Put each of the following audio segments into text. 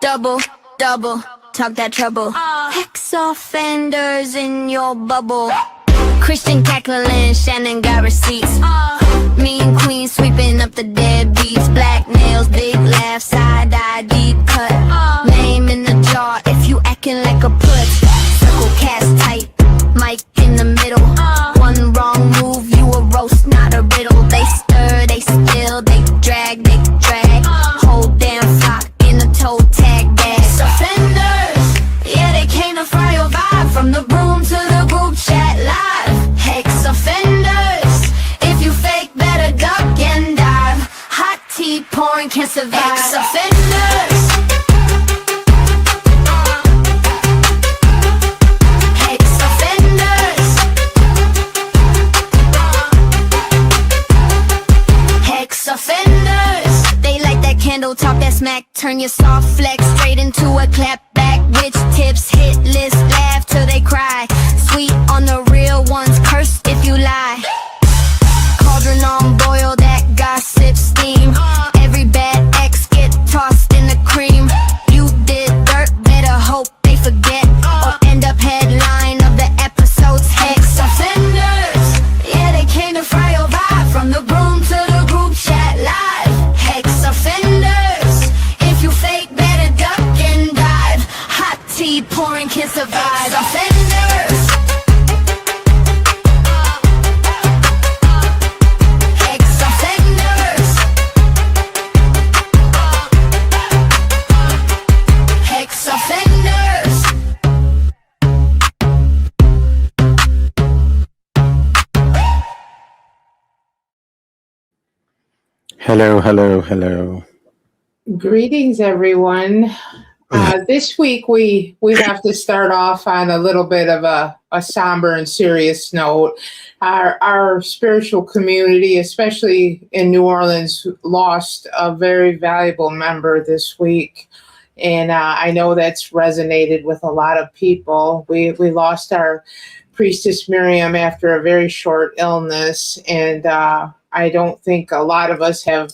double, double, talk that trouble. Hex offenders in your bubble. Christian cackling, Shannon got receipts. Mean queen sweeping up the deadbeats. Black nails, big laugh, side-eye, deep cut. Name in the jar if you acting like a put. Circle cast tight, mic in the middle. One wrong move, you a roast, not a riddle. They stir, they spill, they drag, they drag. Whole damn flock in a toe tag bag. Offenders, yeah, they came to fry your vibe. From the room to the group chat live. Hex offenders, if you fake, better duck and dive. Hot tea pouring, can't survive. Hex offenders. Offenders, they like that candle, talk that smack, turn your soft flex straight into a clap back. Which tips hit list, laugh till they cry. Sweet on the real ones, cursed if you lie. Cauldron on boil, that gossip steam. Every bad ex get tossed in the cream. You did dirt, better hope they forget, or end up headline of the episode's Hex offenders, yeah, they came to fry your vibe. From the broom to the group chat live. Hex offenders, if you fake, better duck and dive. Hot tea pouring, can't survive. Offenders. Hex offenders. Hex offenders. Hello, hello, hello. Greetings, everyone. This week we have to start off on a little bit of a somber and serious note. Our spiritual community, especially in New Orleans, lost a very valuable member this week. And I know that's resonated with a lot of people. We lost our priestess Miriam after a very short illness, and I don't think a lot of us have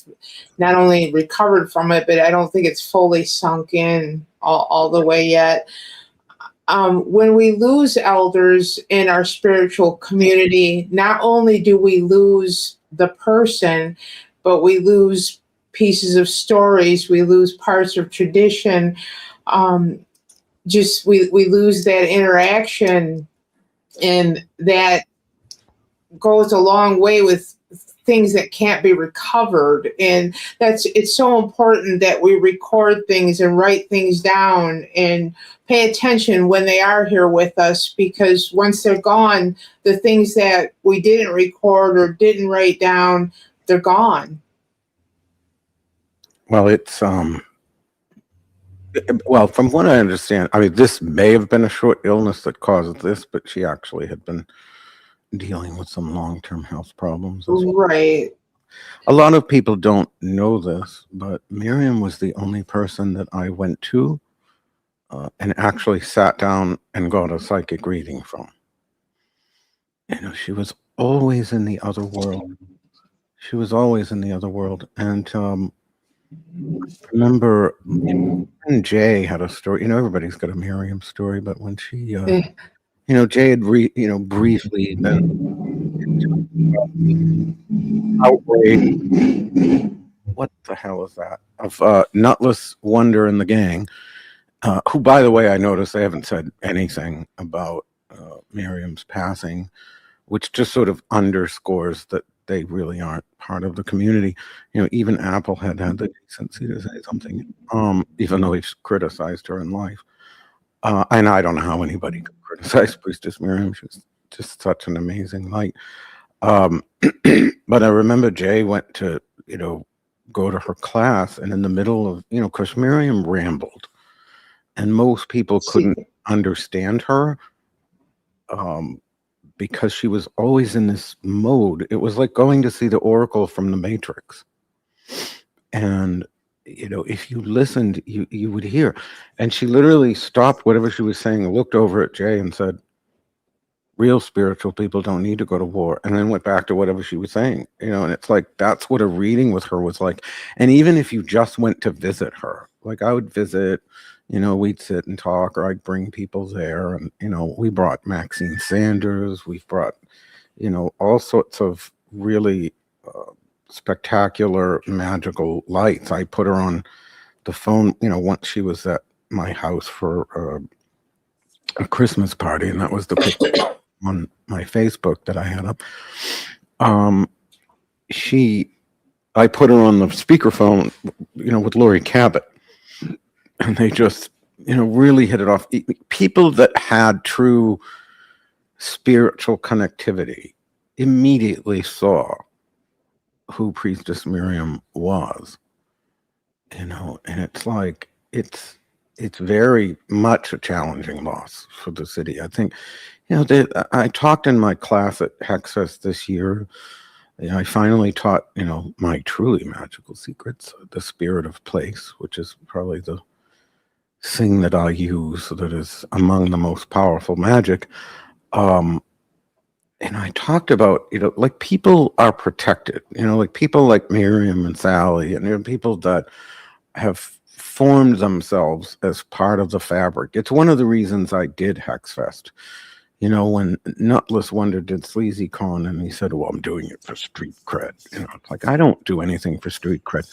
not only recovered from it, but I don't think it's fully sunk in all the way yet. When we lose elders in our spiritual community, not only do we lose the person, but we lose pieces of stories, we lose parts of tradition. We lose that interaction, and that goes a long way with things that can't be recovered. And it's so important that we record things and write things down and pay attention when they are here with us, because once they're gone, the things that we didn't record or didn't write down, they're gone. Well, it's well, from what I understand, I mean, this may have been a short illness that caused this, but she actually had been dealing with some long-term health problems as well. Right. A lot of people don't know this, but Miriam was the only person that I went to and actually sat down and got a psychic reading from. You know, she was always in the other world. She was always in the other world. And remember, and Jay had a story. You know, everybody's got a Miriam story, but when she you know, Jay had briefly been outraged. What the hell is that? Of Nutless Wonder and the gang, who, by the way, I noticed they haven't said anything about Miriam's passing, which just sort of underscores that they really aren't part of the community. You know, even Apple had the decency to say something, even though he's criticized her in life. And I don't know how anybody could criticize Priestess Miriam. She was just such an amazing light. But I remember Jay went to, you know, go to her class, and in the middle of, you know, because Miriam rambled, and most people couldn't understand her because she was always in this mode. It was like going to see the Oracle from the Matrix. And you know, if you listened, you would hear. And she literally stopped whatever she was saying, looked over at Jay and said, real spiritual people don't need to go to war, and then went back to whatever she was saying, you know. And it's like, that's what a reading with her was like. And even if you just went to visit her, Like I would visit, we'd sit and talk, or I'd bring people there. And, we brought Maxine Sanders. We've brought, all sorts of really spectacular magical lights. I put her on the phone, once she was at my house for a Christmas party, and that was the picture on my Facebook that I had up. I put her on the speakerphone, with Lori Cabot, and they just, really hit it off. People that had true spiritual connectivity immediately saw who Priestess Miriam was, and it's like, it's very much a challenging loss for the city. I think, I talked in my class at Hexfest this year. I finally taught, my truly magical secrets, the spirit of place, which is probably the thing that I use that is among the most powerful magic. And I talked about, like people are protected, like people like Miriam and Sally, and people that have formed themselves as part of the fabric. It's one of the reasons I did Hexfest. When Nutless Wonder did Sleazy Con, and he said, well, I'm doing it for street cred. It's like, I don't do anything for street cred.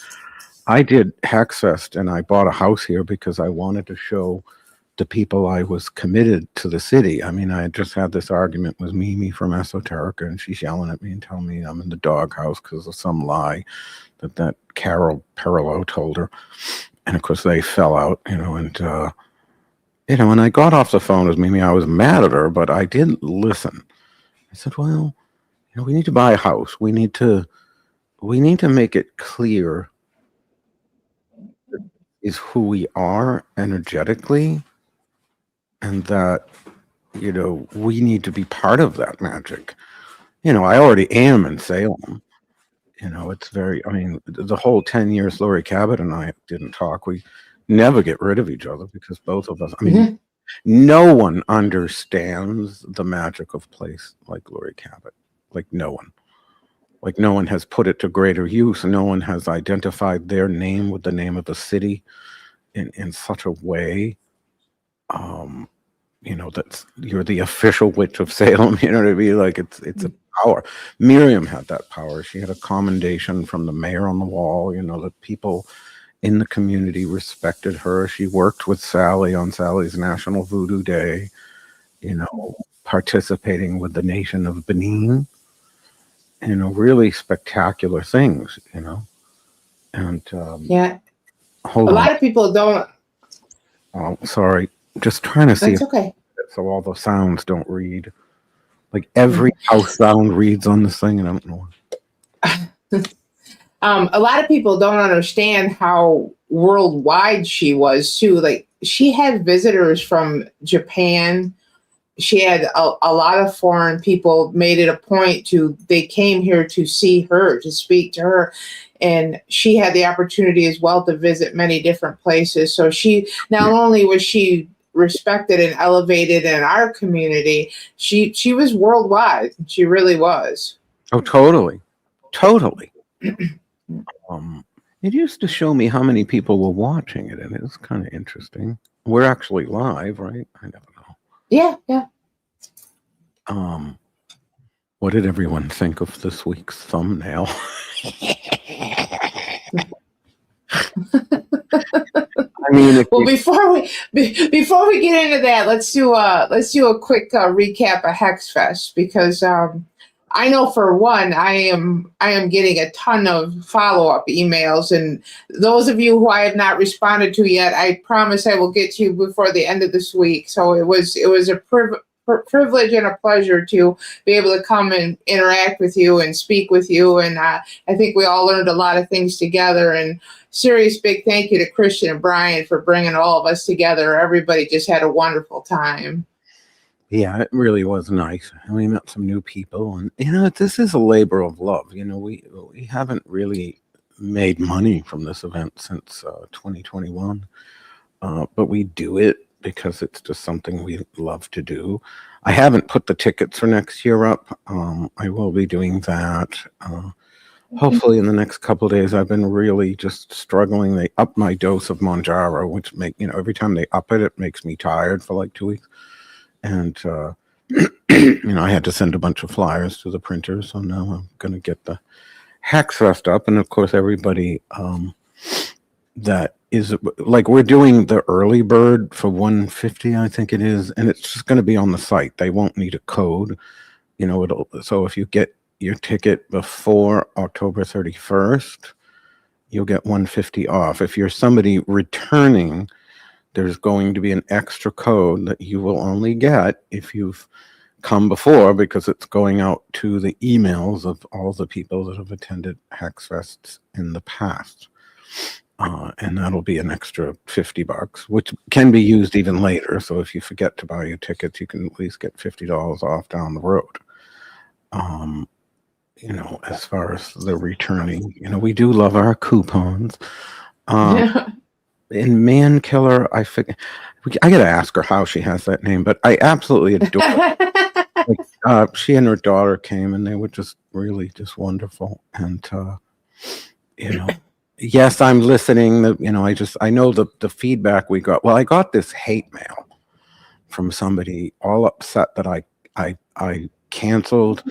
I did Hexfest, and I bought a house here because I wanted to show the people I was committed to the city. I mean, I just had this argument with Mimi from Esoterica, and she's yelling at me and telling me I'm in the doghouse because of some lie that Carol Perillo told her. And of course, they fell out, and when I got off the phone with Mimi, I was mad at her, but I didn't listen. I said, well, we need to buy a house. We need to make it clear is who we are energetically, and that, we need to be part of that magic. I already am in Salem. It's very, the whole 10 years Lori Cabot and I didn't talk. We never get rid of each other because both of us, no one understands the magic of place like Lori Cabot. Like no one has put it to greater use. No one has identified their name with the name of the city in such a way, that you're the official witch of Salem. You know what I mean? Like it's a power. Miriam had that power. She had a commendation from the mayor on the wall, that people in the community respected her. She worked with Sally on Sally's National Voodoo Day, participating with the nation of Benin, really spectacular things, and Yeah. hold A on. lot of people don't. Oh, sorry. Just trying to see That's okay. so all the sounds don't read. Like every house sound reads on this thing, and I don't know. A lot of people don't understand how worldwide she was too. Like she had visitors from Japan. She had a lot of foreign people made it a point they came here to see her, to speak to her. And she had the opportunity as well to visit many different places. So she, not only was she respected and elevated in our community, she was worldwide. She really was. Oh, totally. It used to show me how many people were watching it, and it was kind of interesting. We're actually live, right? I never know. Yeah. What did everyone think of this week's thumbnail? Well, before we get into that, let's do a quick recap of Hexfest, because I know for one, I am getting a ton of follow-up emails, and those of you who I have not responded to yet, I promise I will get to you before the end of this week. So it was a privilege and a pleasure to be able to come and interact with you and speak with you, and I think we all learned a lot of things together. And serious big thank you to Christian and Brian for bringing all of us together. Everybody just had a wonderful time. Yeah, it really was nice. And we met some new people, and this is a labor of love. We haven't really made money from this event since 2021, but we do it because it's just something we love to do. I haven't put the tickets for next year up. I will be doing that. hopefully in the next couple of days. I've been really just struggling. They up my dose of Monjaro, which every time they up it, it makes me tired for like 2 weeks. And, I had to send a bunch of flyers to the printer. So now I'm going to get the Hexfest up. And of course, everybody, that is like, we're doing the early bird for 150, I think it is. And it's just going to be on the site. They won't need a code, so if you get your ticket before October 31st, you'll get 150 off. If you're somebody returning, there's going to be an extra code that you will only get if you've come before, because it's going out to the emails of all the people that have attended Hexfests in the past. And that'll be an extra $50, which can be used even later. So if you forget to buy your tickets, you can at least get $50 off down the road. As far as the returning, we do love our coupons. In Man Killer, I gotta ask her how she has that name, but I absolutely adore it. She and her daughter came, and they were just really just wonderful. And yes, I'm listening. I know the feedback we got. Well, I got this hate mail from somebody all upset that I canceled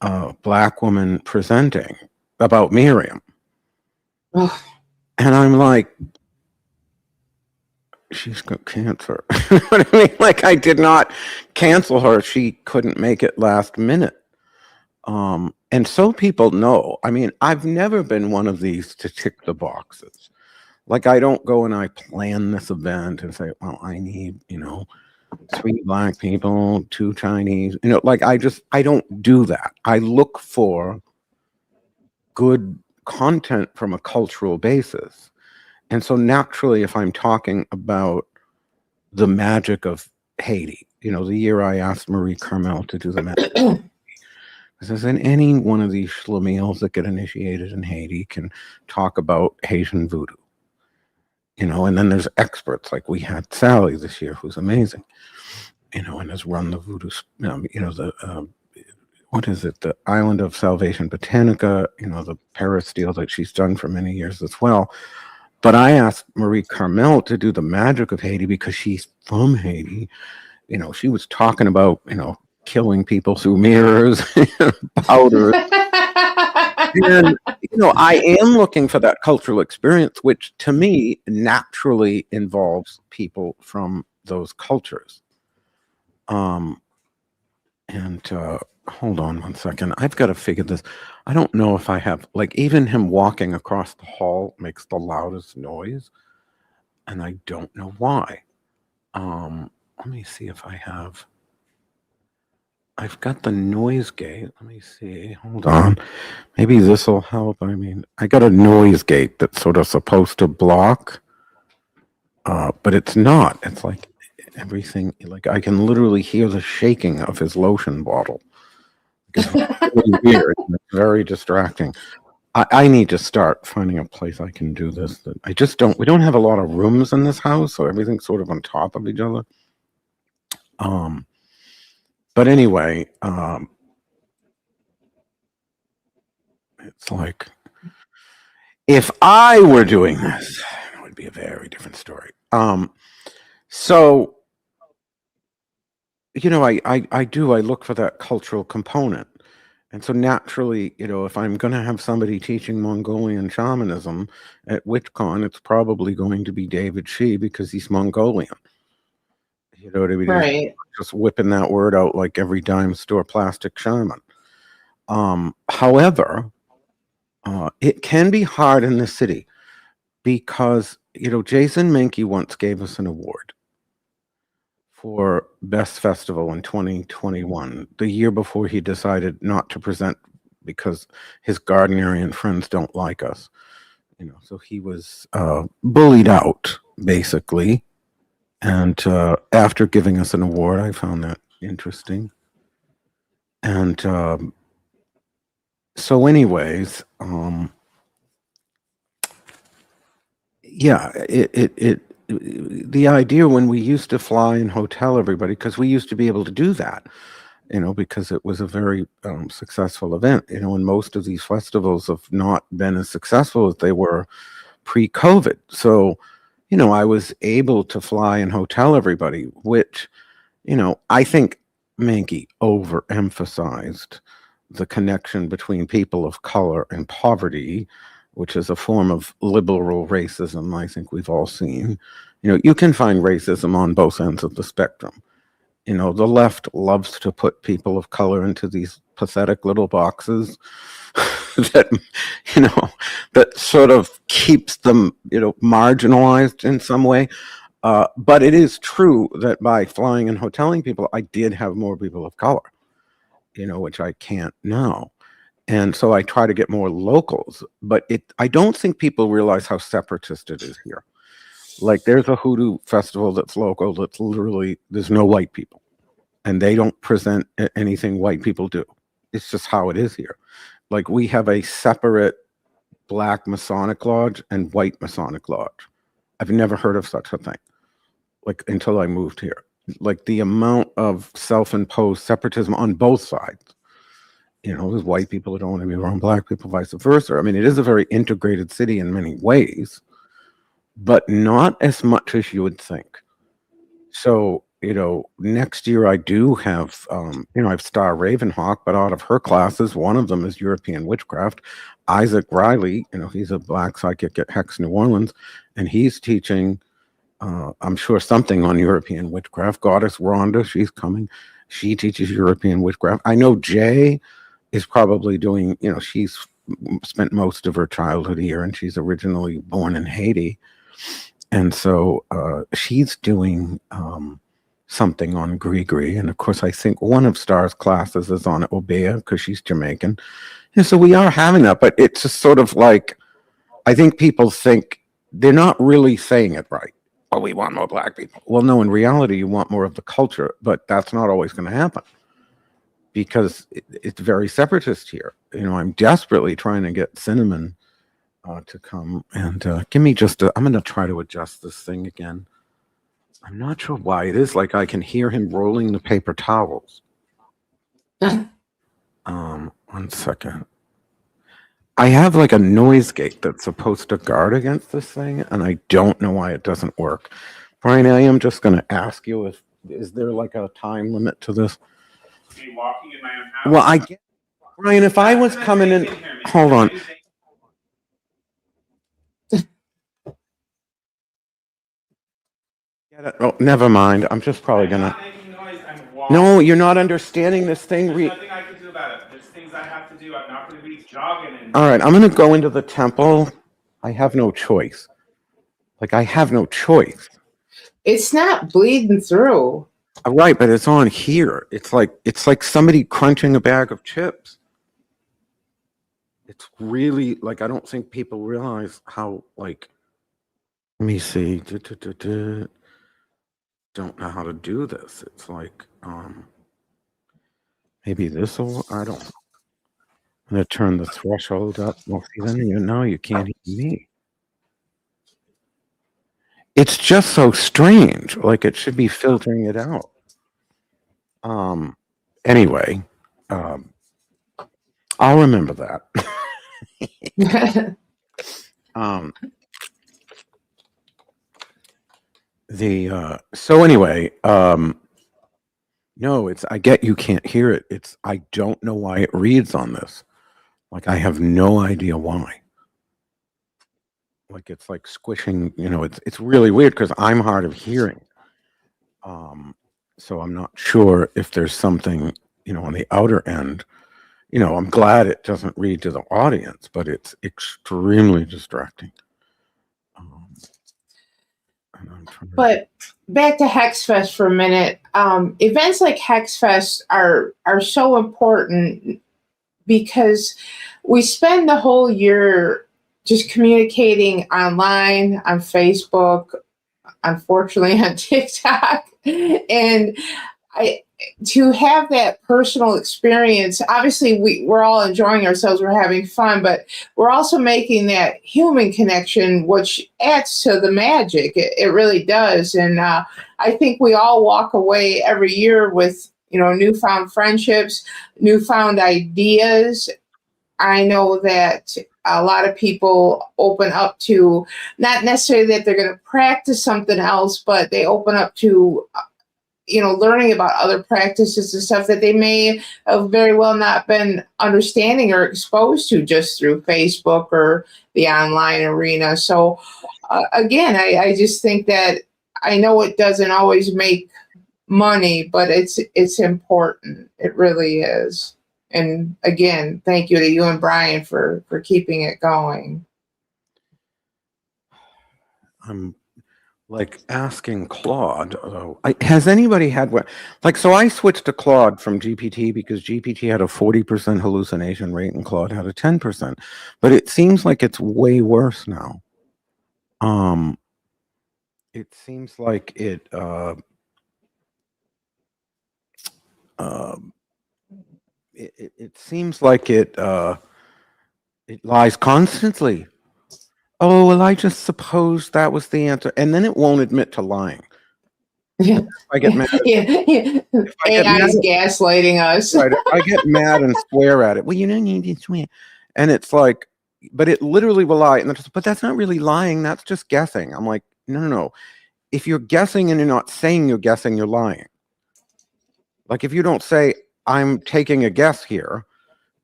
a Black woman presenting about Miriam. And I'm like, she's got cancer. You know what I mean? Like, I did not cancel her. She couldn't make it last minute. And so people know. I mean, I've never been one of these to tick the boxes. Like, I don't go and I plan this event and say, well, I need, 3 Black people, 2 Chinese. I don't do that. I look for good content from a cultural basis. And so naturally, if I'm talking about the magic of Haiti, the year I asked Marie Carmel to do the magic, because in any one of these schlemiels that get initiated in Haiti can talk about Haitian voodoo, and then there's experts like we had Sally this year, who's amazing, and has run the voodoo, what is it? The Island of Salvation Botanica, the Paris deal that she's done for many years as well. But I asked Marie Carmel to do the magic of Haiti because she's from Haiti. She was talking about, killing people through mirrors, powder. And, I am looking for that cultural experience, which to me naturally involves people from those cultures. Hold on one second. I've got to figure this. I don't know if I have, even him walking across the hall makes the loudest noise, and I don't know why. Let me see if I have. I've got the noise gate. Let me see. Hold on. Maybe this will help. I mean, I got a noise gate that's sort of supposed to block, but it's not. It's like everything, I can literally hear the shaking of his lotion bottle. It's really weird. It's very distracting. I need to start finding a place I can do this. I just don't. We don't have a lot of rooms in this house, so everything's sort of on top of each other. But anyway, it's like if I were doing this, it would be a very different story. So I look for that cultural component. And so naturally, if I'm going to have somebody teaching Mongolian shamanism at WitchCon, it's probably going to be David Shi because he's Mongolian. You know what I mean? Right. Just whipping that word out like every dime store plastic shaman. However, it can be hard in the city because, Jason Menke once gave us an award for Best Festival in 2021, the year before he decided not to present because his Gardnerian friends don't like us. So he was bullied out, basically. And after giving us an award, I found that interesting. And so anyways, the idea when we used to fly and hotel everybody, because we used to be able to do that. because it was a very successful event, and most of these festivals have not been as successful as they were pre-COVID. So, I was able to fly and hotel everybody, which, I think Mankey overemphasized the connection between people of color and poverty, which is a form of liberal racism I think we've all seen. You can find racism on both ends of the spectrum. The left loves to put people of color into these pathetic little boxes that, that sort of keeps them, marginalized in some way. But it is true that by flying and hoteling people, I did have more people of color, which I can't now. And so I try to get more locals, but I don't think people realize how separatist it is here. Like there's a hoodoo festival that's local that's literally, there's no white people and they don't present anything white people do. It's just how it is here. Like we have a separate Black Masonic Lodge and white Masonic Lodge. I've never heard of such a thing, like until I moved here. Like the amount of self-imposed separatism on both sides. There's white people that don't want to be around Black people, vice versa. I mean, it is a very integrated city in many ways, but not as much as you would think. So, next year I do have, I have Star Ravenhawk, but out of her classes, one of them is European witchcraft. Isaac Riley, he's a Black psychic at Hex New Orleans, and he's teaching, I'm sure, something on European witchcraft. Goddess Rhonda, she's coming. She teaches European witchcraft. I know Jay is probably doing, she's spent most of her childhood here, and she's originally born in Haiti. And so she's doing something on Grigri. And of course, I think one of Star's classes is on Obeah because she's Jamaican. And so we are having that, but it's just sort of like, I think people think they're not really saying it right. Oh, we want more Black people. Well, no, in reality, you want more of the culture, but that's not always going to happen because it's very separatist here. I'm desperately trying to get Cinnamon to come and give me I'm going to try to adjust this thing again. I'm not sure why it is like I can hear him rolling the paper towels. 1 second. I have like a noise gate that's supposed to guard against this thing, and I don't know why it doesn't work. Brian, I am just going to ask you is there like a time limit to this? Me walking in my own house. Well, I get, Brian, if I was coming in, hold on. Oh, never mind. I'm just probably gonna. No, you're not understanding this thing. There's nothing I can do about it. There's things I have to do. I'm not going to be jogging. All right, I'm gonna go into the temple. I have no choice. Like I have no choice. It's not bleeding through. Right, but it's on here. It's like somebody crunching a bag of chips. It's really like I don't think people realize how like. Let me see. Don't know how to do this. It's like maybe this will. I don't know. I'm gonna turn the threshold up. Well, see, then you can't hear me. It's just so strange. Like it should be filtering it out. Anyway, I'll remember that. So anyway, no, I get you can't hear it. I don't know why it reads on this. Like I have no idea why. Like it's like squishing, it's really weird because I'm hard of hearing. So I'm not sure if there's something, on the outer end. I'm glad it doesn't read to the audience, but it's extremely distracting. But back to HexFest for a minute. Events like HexFest are so important because we spend the whole year just communicating online, on Facebook, unfortunately on TikTok, and to have that personal experience. Obviously, we're all enjoying ourselves, we're having fun, but we're also making that human connection, which adds to the magic. It really does. And I think we all walk away every year with newfound friendships, newfound ideas. I know that a lot of people open up to, not necessarily that they're going to practice something else, but they open up to, learning about other practices and stuff that they may have very well not been understanding or exposed to just through Facebook or the online arena. So, again, I just think that I know it doesn't always make money, but it's important. It really is. And again, thank you to you and Brian for keeping it going. I'm like asking Claude, has anybody had what? Like, so I switched to Claude from GPT because GPT had a 40% hallucination rate and Claude had a 10%. But it seems like it's way worse now. It seems like it seems like it lies constantly. Oh, well, I just suppose that was the answer. And then it won't admit to lying. Yeah. I get mad. Yeah. AI's gaslighting us. Right, if I get mad and swear at it, well, you don't need to swear. And it's like, but it literally will lie. And but that's not really lying. That's just guessing. I'm like, no. If you're guessing and you're not saying you're guessing, you're lying. Like if you don't say, I'm taking a guess here,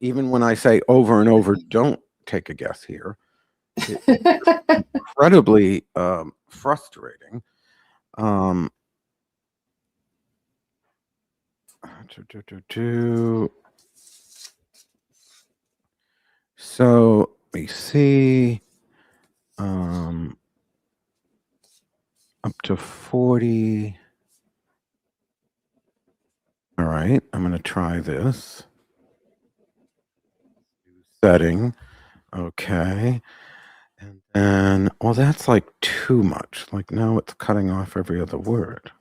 even when I say over and over, don't take a guess here, it's incredibly frustrating. So let me see. Up to 40. All right, I'm going to try this. Setting. Okay. And then, well, that's like too much. Like now it's cutting off every other word.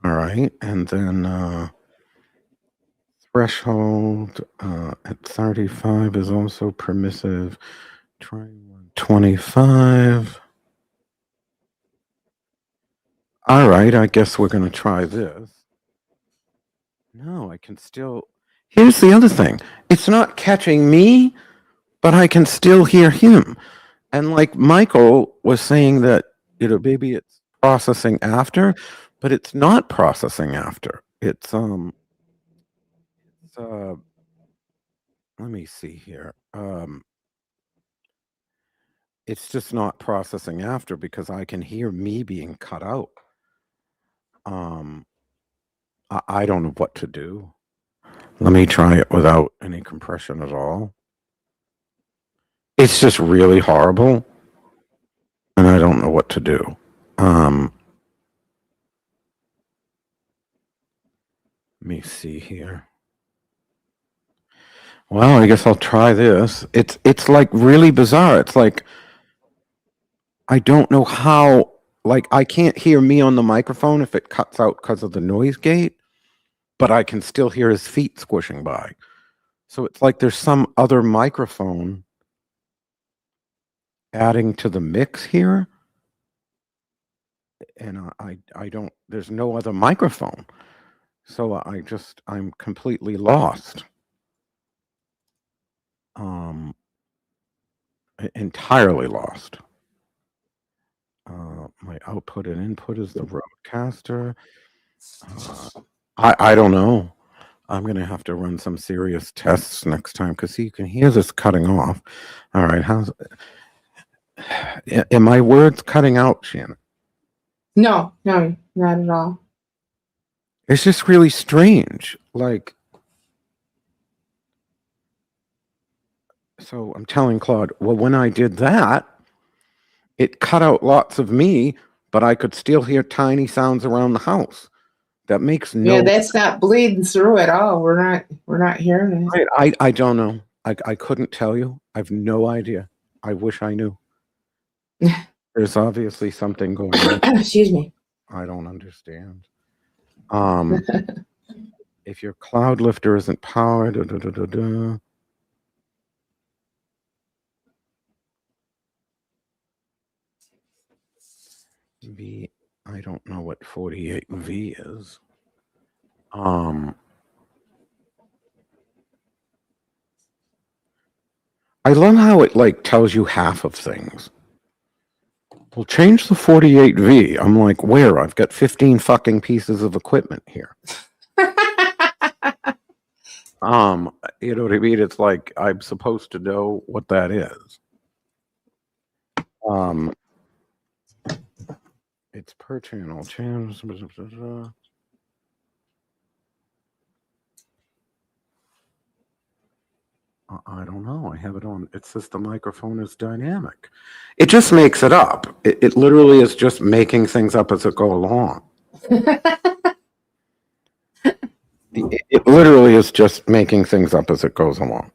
All right. And then threshold at 35 is also permissive. Try 125. All right. I guess we're going to try this. No, I can still. Here's the other thing. It's not catching me, but I can still hear him. And like Michael was saying that, maybe it's processing after, but it's not processing after. It's let me see here. It's just not processing after because I can hear me being cut out. I don't know what to do. Let me try it without any compression at all. It's just really horrible, and I don't know what to do. Let me see here. Well, I guess I'll try this. It's like really bizarre. It's like I don't know how. Like I can't hear me on the microphone if it cuts out because of the noise gate, but I can still hear his feet squishing by. So it's like there's some other microphone adding to the mix here, and I don't. There's no other microphone, so I'm completely lost. Entirely lost. My output and input is the roadcaster. I don't know. I'm going to have to run some serious tests next time because you can hear this cutting off. All right. Am my words cutting out, Shannon? No, not at all. It's just really strange. Like, so I'm telling Claude, well, when I did that, it cut out lots of me, but I could still hear tiny sounds around the house. That makes no. Yeah, that's not bleeding through at all. We're not hearing it. I don't know. I couldn't tell you. I have no idea. I wish I knew. There's obviously something going on. Excuse me. I don't understand. If your cloud lifter isn't powered, V, I don't know what 48V is. I love how it like tells you half of things. Well, change the 48V. I'm like, where? I've got 15 fucking pieces of equipment here. You know what I mean? It's like I'm supposed to know what that is. It's per channel. Channels. I don't know. I have it on. It says the microphone is dynamic. It just makes it up. It literally is just making things up as it go along. It literally is just making things up as it goes along.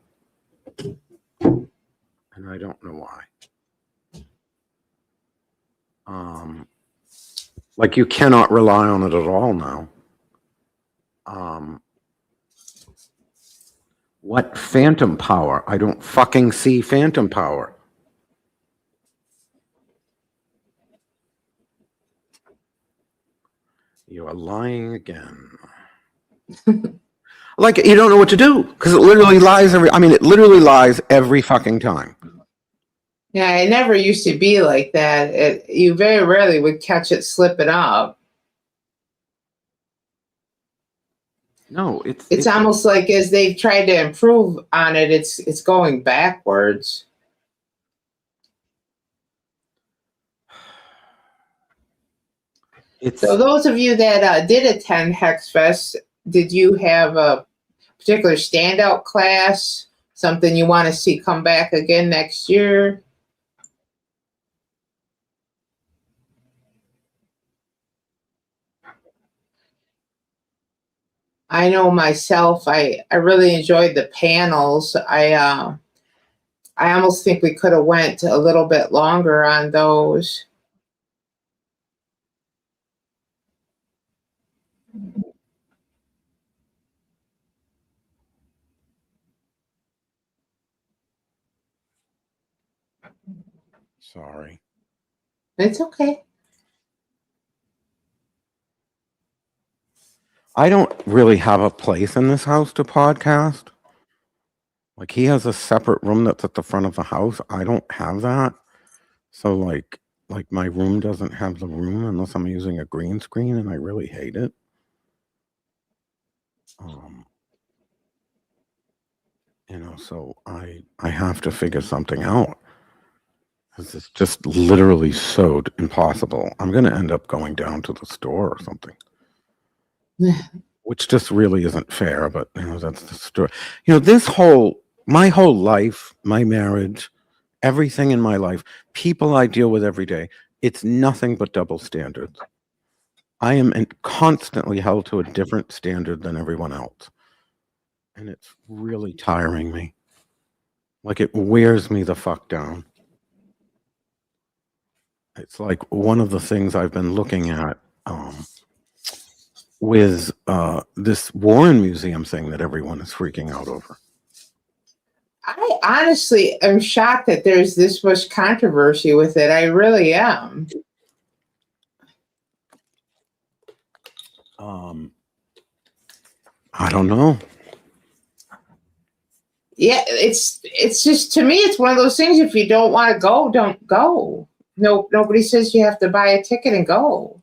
And I don't know why. Like you cannot rely on it at all now. What phantom power? I don't fucking see phantom power. You are lying again. Like you don't know what to do because it literally lies it literally lies every fucking time. Yeah, it never used to be like that. You very rarely would catch it slipping up. No, it's almost like as they've tried to improve on it, it's going backwards. So those of you that did attend HexFest, did you have a particular standout class, something you want to see come back again next year? I know myself, I really enjoyed the panels. I almost think we could have went a little bit longer on those. Sorry. It's okay. I don't really have a place in this house to podcast. Like he has a separate room that's at the front of the house. I don't have that. So like my room doesn't have the room unless I'm using a green screen and I really hate it. You know, so I have to figure something out. Because it's just literally so impossible. I'm going to end up going down to the store or something. Which just really isn't fair, but you know, that's the story. You know, my whole life, my marriage, everything in my life, people I deal with every day, it's nothing but double standards. I am constantly held to a different standard than everyone else. And it's really tiring me. Like it wears me the fuck down. It's like one of the things I've been looking at with this Warren Museum thing that everyone is freaking out over. I honestly am shocked that there's this much controversy with it. I really am. I don't know. Yeah, it's just, to me, it's one of those things. If you don't want to go, don't go. No, nobody says you have to buy a ticket and go.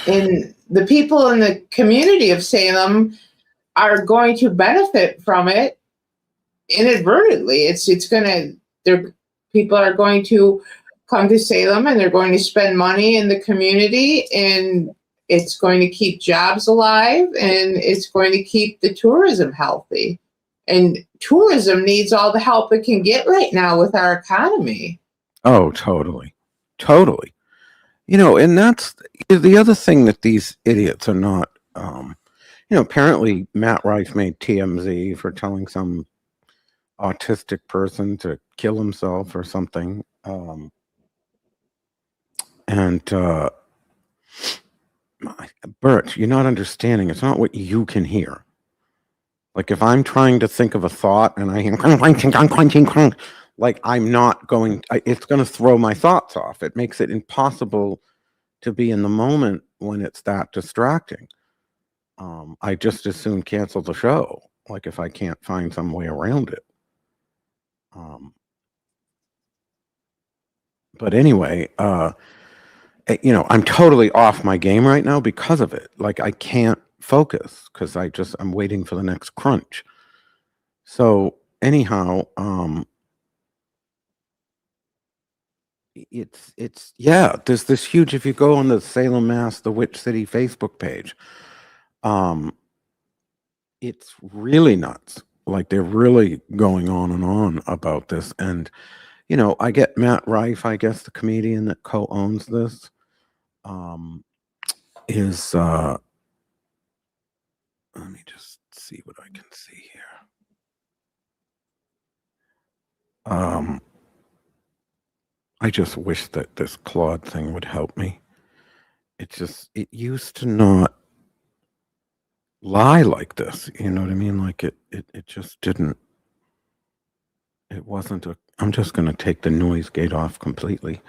And the people in the community of Salem are going to benefit from it inadvertently. It's going to, people are going to come to Salem and they're going to spend money in the community, and it's going to keep jobs alive, and it's going to keep the tourism healthy. And tourism needs all the help it can get right now with our economy. Oh, totally. Totally. You know, and that's the other thing that these idiots are not, you know, apparently Matt Rife made TMZ for telling some autistic person to kill himself or something. Bert, you're not understanding. It's not what you can hear. Like if I'm trying to think of a thought and I hear like I'm not going, it's going to throw my thoughts off. It makes it impossible to be in the moment when it's that distracting. I just as soon cancel the show, like if I can't find some way around it. But anyway, I'm totally off my game right now because of it. Like I can't focus because I'm waiting for the next crunch. So anyhow, there's this huge, if you go on the Salem, Mass, the Witch City Facebook page, it's really nuts. Like they're really going on and on about this. And, I get Matt Rife, I guess the comedian that co-owns this, is, let me just see what I can see here. I just wish that this Claude thing would help me. It used to not lie like this. You know what I mean? Like it just didn't. It wasn't I'm just going to take the noise gate off completely.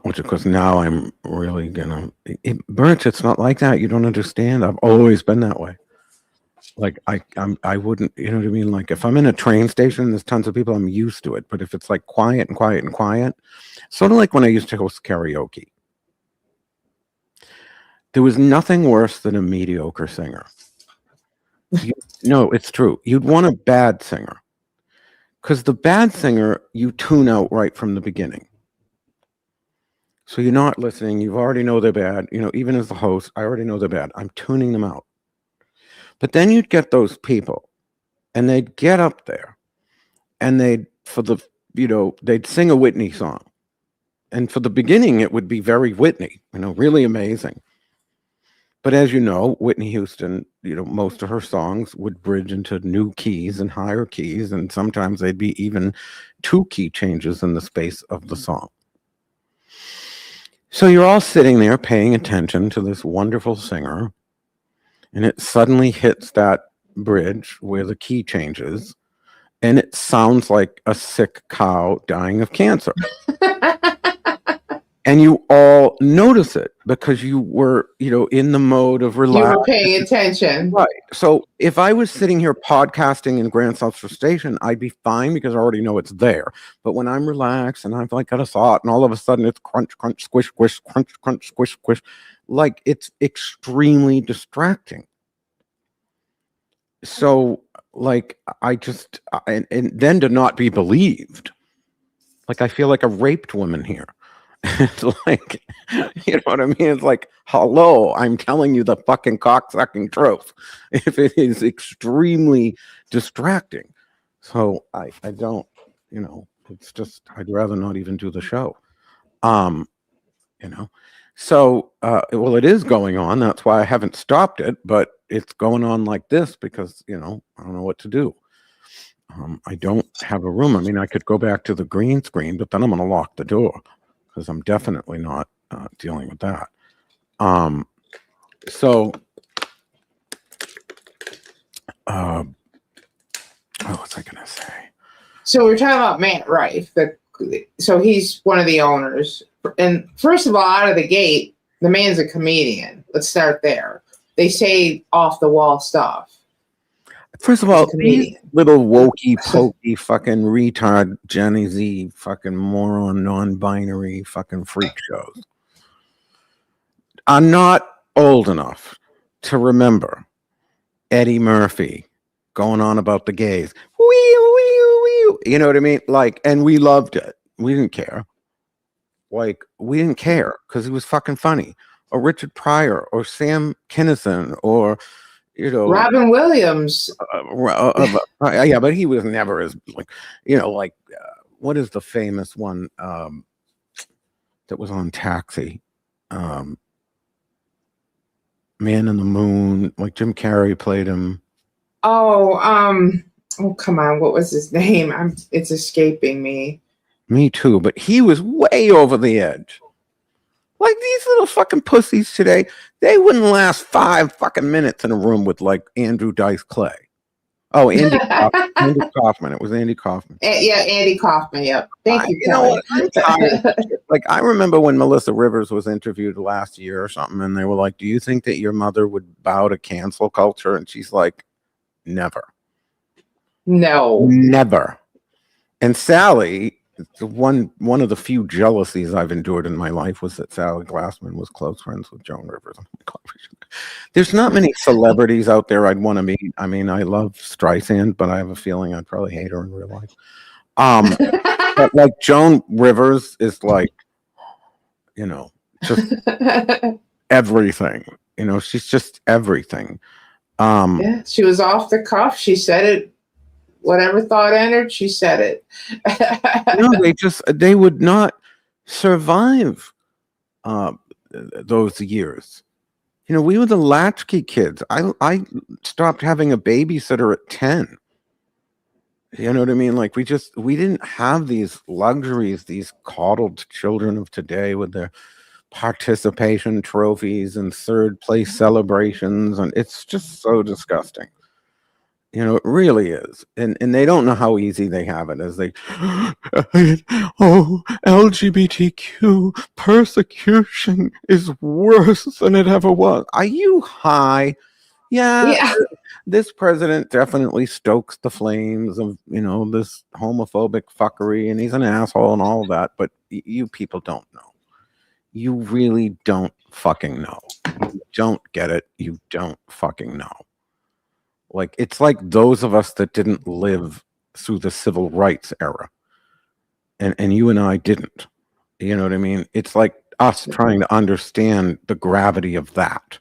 Which of course now I'm really gonna. Birch, it's not like that. You don't understand. I've always been that way. Like I wouldn't, you know what I mean? Like if I'm in a train station and there's tons of people, I'm used to it. But if it's like quiet and quiet and quiet, sort of like when I used to host karaoke, there was nothing worse than a mediocre singer. No, it's true. You'd want a bad singer because the bad singer, you tune out right from the beginning. So you're not listening. You already know they're bad. Even as the host, I already know they're bad. I'm tuning them out. But then you'd get those people and they'd get up there and they'd sing a Whitney song. And for the beginning, it would be very Whitney, really amazing. But as you know, Whitney Houston, most of her songs would bridge into new keys and higher keys. And sometimes they'd be even 2 key changes in the space of the song. So you're all sitting there paying attention to this wonderful singer. And it suddenly hits that bridge where the key changes, and it sounds like a sick cow dying of cancer. And you all notice it because you were, in the mode of relax. You were paying attention. Right. So if I was sitting here podcasting in Grand Central Station, I'd be fine because I already know it's there. But when I'm relaxed and I've got a thought and all of a sudden it's crunch, crunch, squish, squish, crunch, crunch, squish, squish, like it's extremely distracting. So like and then to not be believed, like I feel like a raped woman here. It's like, you know what I mean? It's like, hello, I'm telling you the fucking cocksucking truth. If it is extremely distracting. So I don't, it's just, I'd rather not even do the show. So, well, it is going on. That's why I haven't stopped it, but it's going on like this because, I don't know what to do. I don't have a room. I mean, I could go back to the green screen, but then I'm going to lock the door because I'm definitely not dealing with that. What was I going to say? So we're talking about Matt Rife. So he's one of the owners. And first of all, out of the gate, the man's a comedian. Let's start there. They say off the wall stuff. First of all, these little wokey, pokey, fucking retard, Jenny Z, fucking moron, non-binary, fucking freak shows are not old enough to remember Eddie Murphy going on about the gays. Wee, wee, wee. You know what I mean? Like, and we loved it. We didn't care. Like, we didn't care because he was fucking funny. Or Richard Pryor, or Sam Kinison, or Robin Williams. Yeah, but he was never as what is the famous one that was on Taxi? Man in the Moon, like Jim Carrey played him. Oh, come on, what was his name? It's escaping me. Me too, but he was way over the edge. Like these little fucking pussies today, they wouldn't last 5 fucking minutes in a room with like Andrew Dice Clay. Oh, Andy Kaufman. Andy Kaufman. It was Andy Kaufman. Yeah, Andy Kaufman. Yep. Thank you, You know Kelly. what? I'm tired of this shit. Like, I remember when Melissa Rivers was interviewed last year or something, and they were like, "Do you think that your mother would bow to cancel culture?" And she's like, "Never, No. never." And Sally, the one of the few jealousies I've endured in my life was that Sally Glassman was close friends with Joan Rivers. Oh my God. There's not many celebrities out there I'd want to meet. I mean, I love Streisand, but I have a feeling I'd probably hate her in real life. But like Joan Rivers is like, you know, just everything. You know, she's just everything. Yeah, she was off the cuff. She said it. Whatever thought entered, she said it. No, they would not survive those years. You know, we were the latchkey kids. I stopped having a babysitter at 10. You know what I mean? Like we didn't have these luxuries, these coddled children of today with their participation trophies and third place celebrations, and it's just so disgusting. You know, it really is. And they don't know how easy they have it as they, oh, LGBTQ persecution is worse than it ever was. Are you high? Yeah. This president definitely stokes the flames of, you know, this homophobic fuckery, and he's an asshole and all of that. But you people don't know. You really don't fucking know. You don't get it. You don't fucking know. Like, it's like those of us that didn't live through the civil rights era. And you and I didn't. You know what I mean? It's like us trying to understand the gravity of that.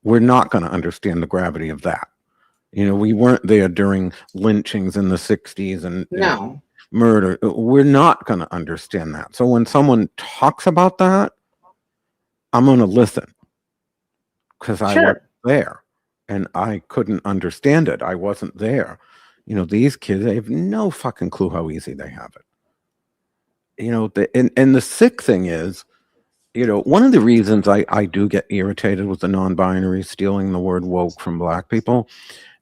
We're not going to understand the gravity of that. You know, we weren't there during lynchings in the 60s and No. murder. We're not going to understand that. So when someone talks about that, I'm going to listen because I wasn't there and I couldn't understand it. I wasn't there. You know, these kids, they have no fucking clue how easy they have it. You know, and the sick thing is, you know, one of the reasons I do get irritated with the non-binary stealing the word woke from black people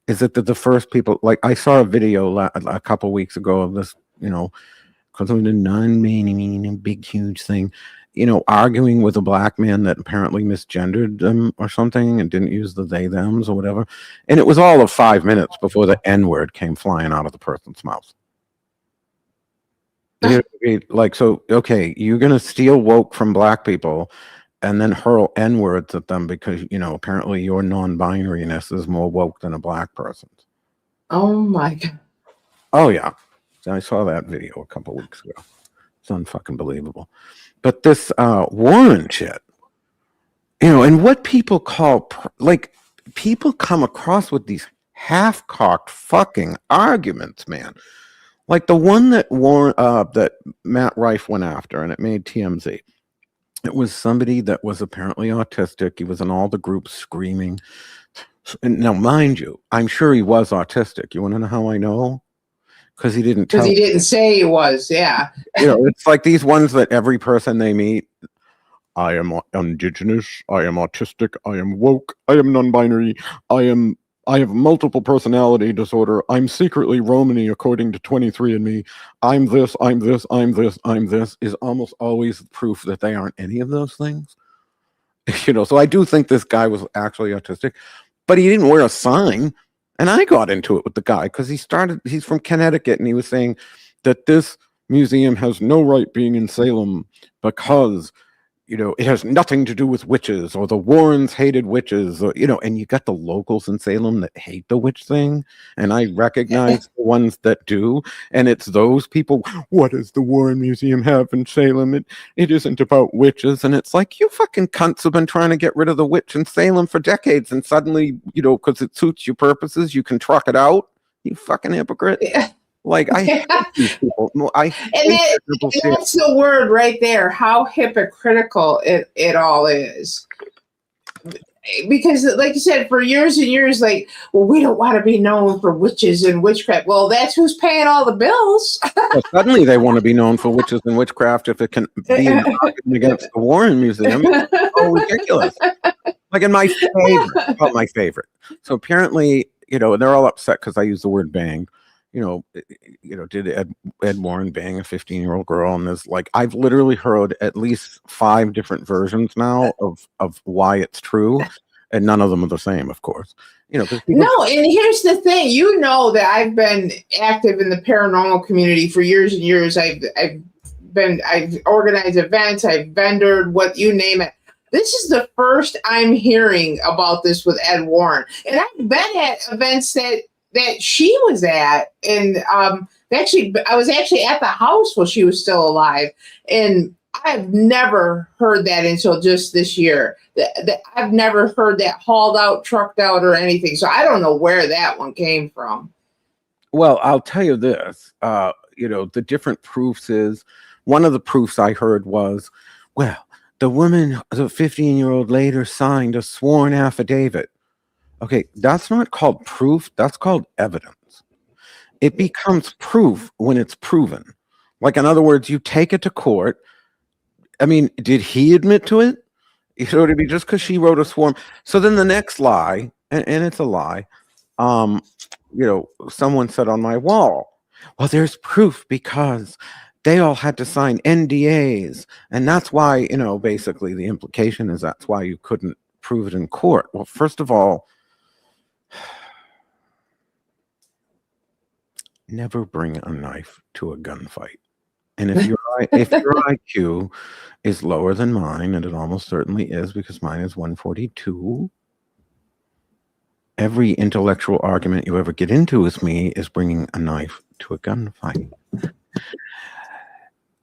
is that they're the first people. Like, I saw a video a couple weeks ago of this, you know, because of the non-binary, big, huge thing, you know, arguing with a black man that apparently misgendered them or something and didn't use the they, thems or whatever. And it was all of 5 minutes before the N-word came flying out of the person's mouth. Like, so, okay, you're going to steal woke from black people and then hurl N-words at them because, you know, apparently your non-binariness is more woke than a black person's. Oh, my God. Oh, yeah. I saw that video a couple weeks ago. It's unfucking believable. But this Warren shit, you know, and what people call, like, people come across with these half-cocked fucking arguments, man. Like the one that that Matt Rife went after, and it made TMZ. It was somebody that was apparently autistic. He was in all the groups screaming. And now, mind you, I'm sure he was autistic. You want to know how I know? Because he didn't tell. Because he didn't say he was, yeah. You know, it's like these ones that every person they meet, I am indigenous, I am autistic, I am woke, I am non-binary, I have multiple personality disorder. I'm secretly Romany according to 23andMe. I'm this, I'm this, I'm this, I'm this is almost always proof that they aren't any of those things. You know, so I do think this guy was actually autistic, but he didn't wear a sign. And I got into it with the guy because he's from Connecticut, and he was saying that this museum has no right being in Salem because, you know, it has nothing to do with witches, or the Warrens hated witches, or, you know, and you got the locals in Salem that hate the witch thing. And I recognize the ones that do. And it's those people. What does the Warren Museum have in Salem? It isn't about witches. And it's like, you fucking cunts have been trying to get rid of the witch in Salem for decades. And suddenly, you know, because it suits your purposes, you can truck it out. You fucking hypocrite. Yeah. Like, I hate these people. That's the word right there, how hypocritical it all is. Because, like you said, for years and years, like, well, we don't want to be known for witches and witchcraft. Well, that's who's paying all the bills. Well, suddenly they want to be known for witches and witchcraft if it can be an argument against the Warren Museum. It's so ridiculous. Like, in my favorite. So apparently and they're all upset because I use the word bang. Did Ed Warren bang a 15-year-old girl? And there's like, I've literally heard at least 5 different versions now of why it's true, and none of them are the same, of course. No, and here's the thing. That I've been active in the paranormal community for years and years. I've organized events, I've vendored, what you name it. This is the first I'm hearing about this with Ed Warren. And I've been at events that she was at, and I was actually at the house while she was still alive, and I've never heard that until just this year. I've never heard that hauled out, trucked out, or anything. So I don't know where that one came from. Well, I'll tell you this. The different proofs is, one of the proofs I heard was, well, the woman, the 15-year-old later signed a sworn affidavit. Okay, that's not called proof. That's called evidence. It becomes proof when it's proven. Like, in other words, you take it to court. I mean, did he admit to it? What I mean? Just because she wrote a sworn. So then the next lie, and it's a lie, someone said on my wall, well, there's proof because they all had to sign NDAs. And that's why, basically the implication is that's why you couldn't prove it in court. Well, first of all, never bring a knife to a gunfight. And if your IQ is lower than mine, and it almost certainly is because mine is 142, every intellectual argument you ever get into with me is bringing a knife to a gunfight.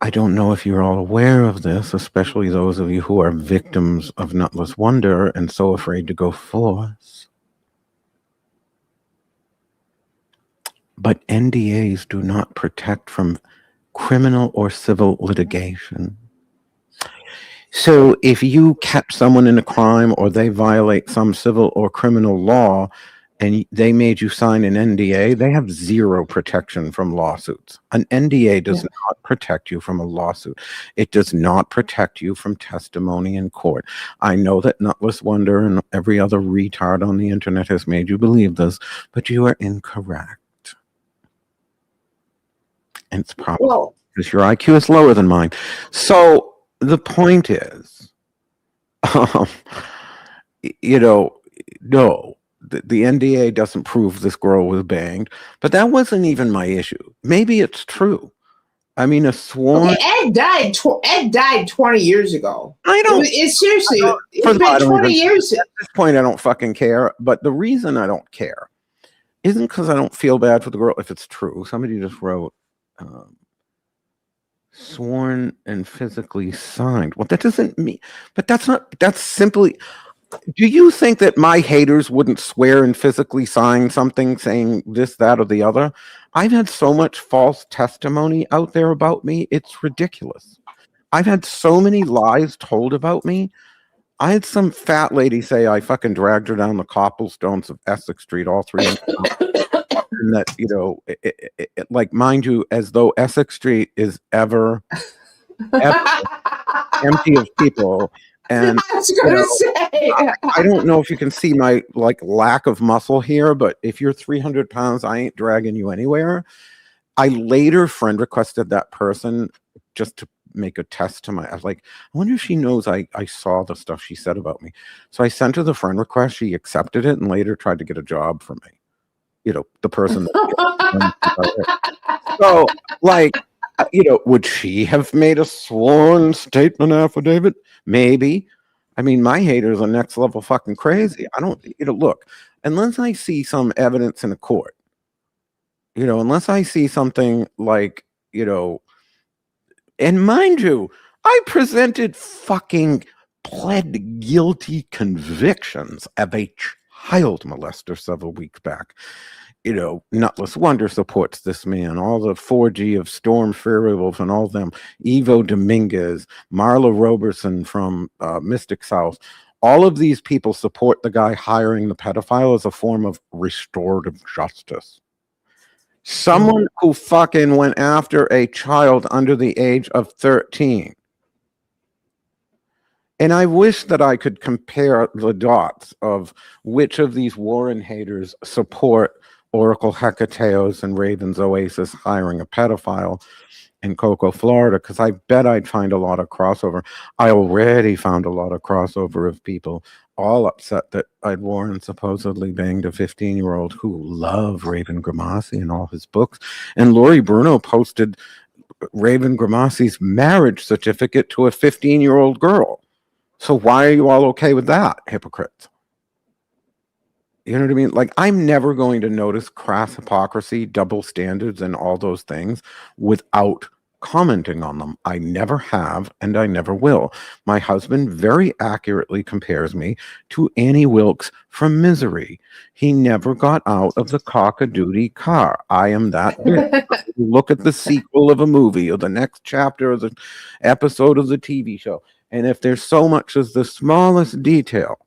I don't know if you're all aware of this, especially those of you who are victims of nutless wonder and so afraid to go forth. But NDAs do not protect from criminal or civil litigation. So if you catch someone in a crime or they violate some civil or criminal law and they made you sign an NDA, they have zero protection from lawsuits. An NDA does not protect you from a lawsuit. It does not protect you from testimony in court. I know that Nutless Wonder and every other retard on the internet has made you believe this, but you are incorrect. And it's probably because your IQ is lower than mine. So the point is, no, the NDA doesn't prove this girl was banged, but that wasn't even my issue. Maybe it's true. I mean, a sworn. Okay, Ed died 20 years ago. I don't. Seriously, it's been 20 years. At this point, I don't fucking care. But the reason I don't care isn't because I don't feel bad for the girl. If it's true, somebody just wrote. Sworn and physically signed. Well, that doesn't mean, but that's simply, do you think that my haters wouldn't swear and physically sign something saying this, that, or the other? I've had so much false testimony out there about me. It's ridiculous. I've had so many lies told about me. I had some fat lady say I fucking dragged her down the cobblestones of Essex Street, all 3 and that, like, mind you, as though Essex Street is ever empty of people. And I was gonna say, I don't know if you can see my lack of muscle here, but if you're 300 pounds, I ain't dragging you anywhere. I later friend requested that person just to make a test to I was like, I wonder if she knows I saw the stuff she said about me. So I sent her the friend request. She accepted it and later tried to get a job for me. The person. So, would she have made a sworn statement affidavit? Maybe. I mean, my haters are next level fucking crazy. I don't, look, unless I see some evidence in a court, unless I see something like, and mind you, I presented fucking pled guilty convictions of a child molester several weeks back. Nutless Wonder supports this man. All the 4G of Storm Fairwolf and all them. Evo Dominguez, Marla Roberson from Mystic South. All of these people support the guy hiring the pedophile as a form of restorative justice. Someone who fucking went after a child under the age of 13. And I wish that I could compare the dots of which of these Warren haters support Oracle Hecateos and Raven's Oasis hiring a pedophile in Cocoa, Florida, because I bet I'd find a lot of crossover. I already found a lot of crossover of people all upset that Ed Warren supposedly banged a 15-year-old who loved Raven Grimassi and all his books. And Lori Bruno posted Raven Grimassi's marriage certificate to a 15-year-old girl. So why are you all okay with that, hypocrites? You know what I mean? Like, I'm never going to notice crass hypocrisy, double standards, and all those things without commenting on them. I never have, and I never will. My husband very accurately compares me to Annie Wilkes from Misery. He never got out of the cock-a-doodle car. I am that bitch. Look at the sequel of a movie or the next chapter of the episode of the TV show. And if there's so much as the smallest detail,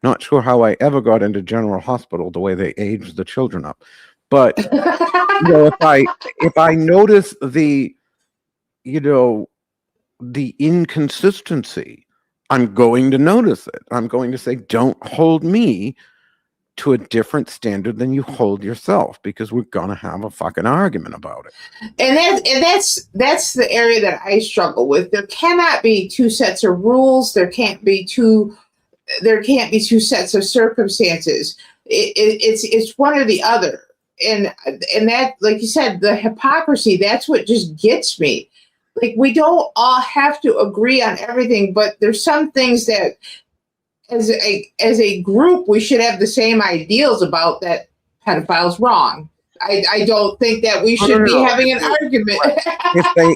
not sure how I ever got into General Hospital the way they aged the children up. But if I notice the inconsistency, I'm going to notice it. I'm going to say, don't hold me to a different standard than you hold yourself, because we're gonna have a fucking argument about it. And that's the area that I struggle with. There cannot be two sets of rules. There can't be two sets of circumstances. It's one or the other. And that, like you said, the hypocrisy, that's what just gets me. Like, we don't all have to agree on everything, but there's some things that as a group we should have the same ideals about. That pedophile's wrong. I don't think that we should be having an argument.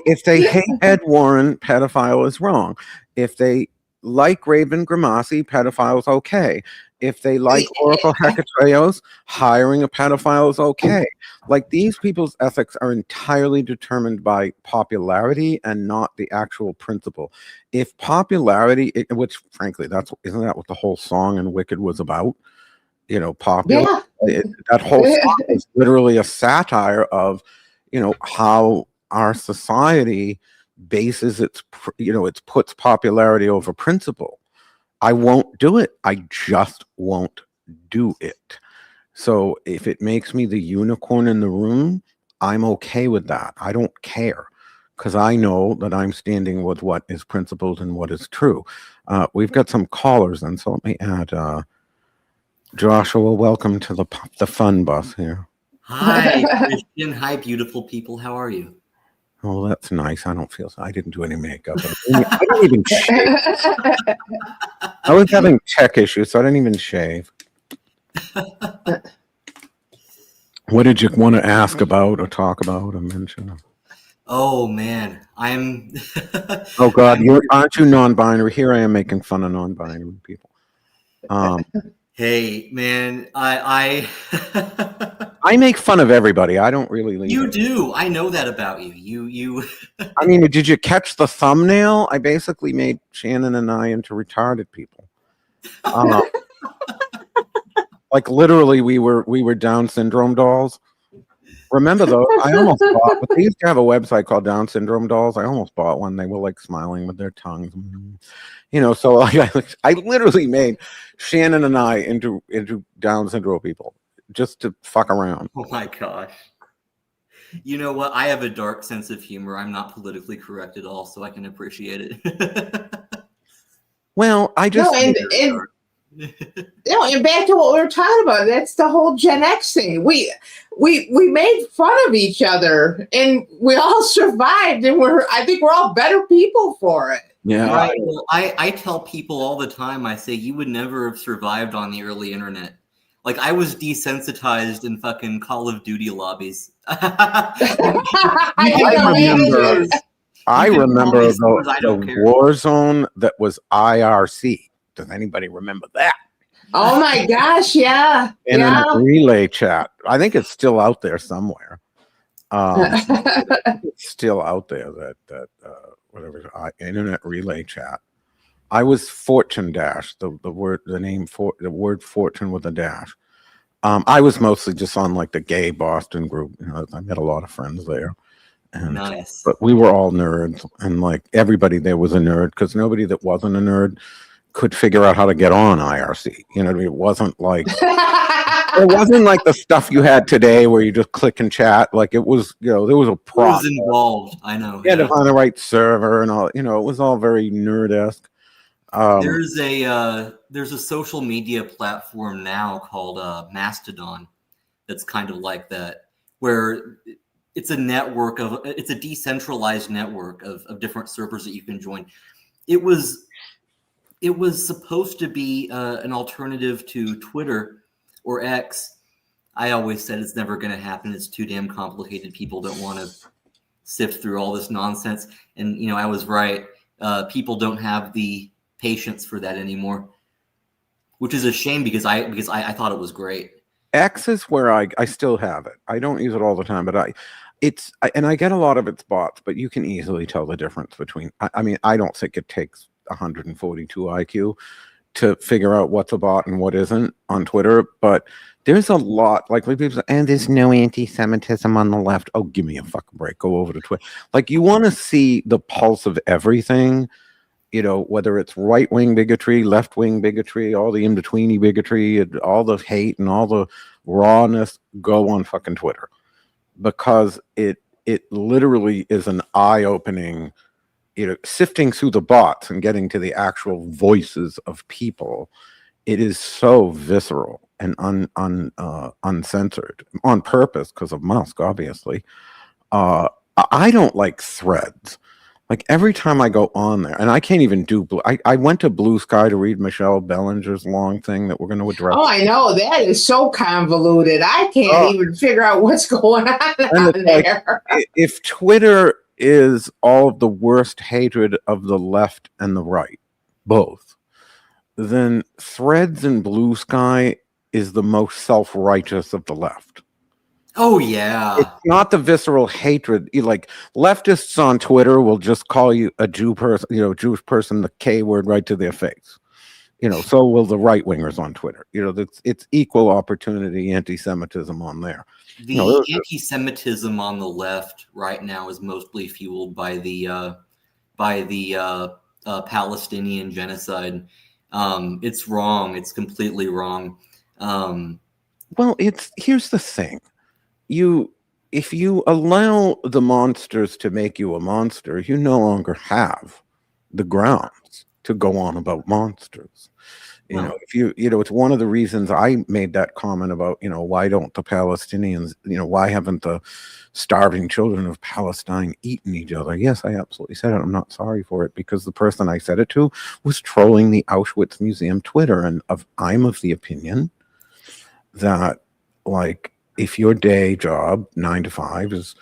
If they hate Ed Warren, pedophile is wrong. If they like Raven Grimassi, pedophile is okay. If they like Oracle Hecateos, hiring a pedophile is okay. Like, these people's ethics are entirely determined by popularity and not the actual principle. If popularity, which frankly, isn't that what the whole song in Wicked was about? Popular. Yeah. That whole song is literally a satire of, how our society bases it puts popularity over principle. I won't do it. I just won't do it. So if it makes me the unicorn in the room, I'm okay with that. I don't care, because I know that I'm standing with what is principled and what is true. We've got some callers, and so let me add Joshua. Welcome to the fun bus here. Hi, Christian. Hi, beautiful people. How are you? Oh, that's nice. I didn't do any makeup. I didn't even shave. I was having tech issues, so I didn't even shave. What did you want to ask about or talk about or mention? Oh, man. I'm... Oh, God. Aren't you non-binary? Here I am making fun of non-binary people. Hey, man, I make fun of everybody. I don't really leave You it. do. I know that about you. You I mean, did you catch the thumbnail? I basically made Shannon and I into retarded people. Like, literally, we were Down syndrome dolls. Remember those? I almost bought. They used to have a website called Down Syndrome Dolls. I almost bought one. They were like smiling with their tongues, So I literally made Shannon and I into Down syndrome people just to fuck around. Oh my gosh! You know what? I have a dark sense of humor. I'm not politically correct at all, so I can appreciate it. Well, I just and back to what we were talking about. That's the whole Gen X thing. We made fun of each other, and we all survived, and I think we're all better people for it. Yeah. Right. Well, I tell people all the time, I say, you would never have survived on the early internet. Like, I was desensitized in fucking Call of Duty lobbies. I remember the war zone that was IRC. Does anybody remember that? Oh my gosh, yeah. Internet relay chat. I think it's still out there somewhere. It's still out there, that whatever, internet relay chat. I was Fortune Dash, the word fortune with a dash. I was mostly just on like the gay Boston group. I met a lot of friends there. And Nice. but we were all nerds, and like everybody there was a nerd, because nobody that wasn't a nerd could figure out how to get on IRC. You know what I mean? It wasn't like the stuff you had today where you just click and chat. Like it was, there was a It process. was involved. I know. You had to find the right server and all. It was all very nerd-esque. There's a social media platform now called Mastodon that's kind of like that, where it's a decentralized network of different servers that you can join. It was supposed to be an alternative to Twitter or X. I always said it's never going to happen. It's too damn complicated. People don't want to sift through all this nonsense. And, I was right. People don't have the patience for that anymore, which is a shame because I thought it was great. X is where I still have it. I don't use it all the time, but I get a lot of its bots, but you can easily tell the difference between, I mean, I don't think it takes 142 IQ to figure out what's a bot and what isn't on Twitter, but there's a lot, like people say, and there's no anti-Semitism on the left. Oh, give me a fucking break. Go over to Twitter. Like, you want to see the pulse of everything, whether it's right-wing bigotry, left-wing bigotry, all the in-betweeny bigotry, and all the hate and all the rawness, go on fucking Twitter. Because it literally is an eye-opening, sifting through the bots and getting to the actual voices of people. It is so visceral and uncensored on purpose because of Musk, obviously. I don't like threads. Like, every time I go on there, and I can't even do I went to Blue Sky to read Michelle Bellinger's long thing that we're going to address. Oh, I know. That is so convoluted. I can't even figure out what's going on there. If Twitter is all of the worst hatred of the left and the right, both, then Threads and Blue Sky is the most self-righteous of the left. Oh, yeah. It's not the visceral hatred. Like, leftists on Twitter will just call you a Jewish person, the K word right to their face. So will the right wingers on Twitter. It's equal opportunity anti-Semitism on there. The anti-Semitism on the left right now is mostly fueled by the Palestinian genocide. It's wrong. It's completely wrong. Well, here's the thing. If you allow the monsters to make you a monster, you no longer have the grounds to go on about monsters. It's one of the reasons I made that comment about, why don't the Palestinians, why haven't the starving children of Palestine eaten each other? Yes, I absolutely said it. I'm not sorry for it, because the person I said it to was trolling the Auschwitz Museum Twitter. And I'm of the opinion that, like, if your day job 9 to 5 is,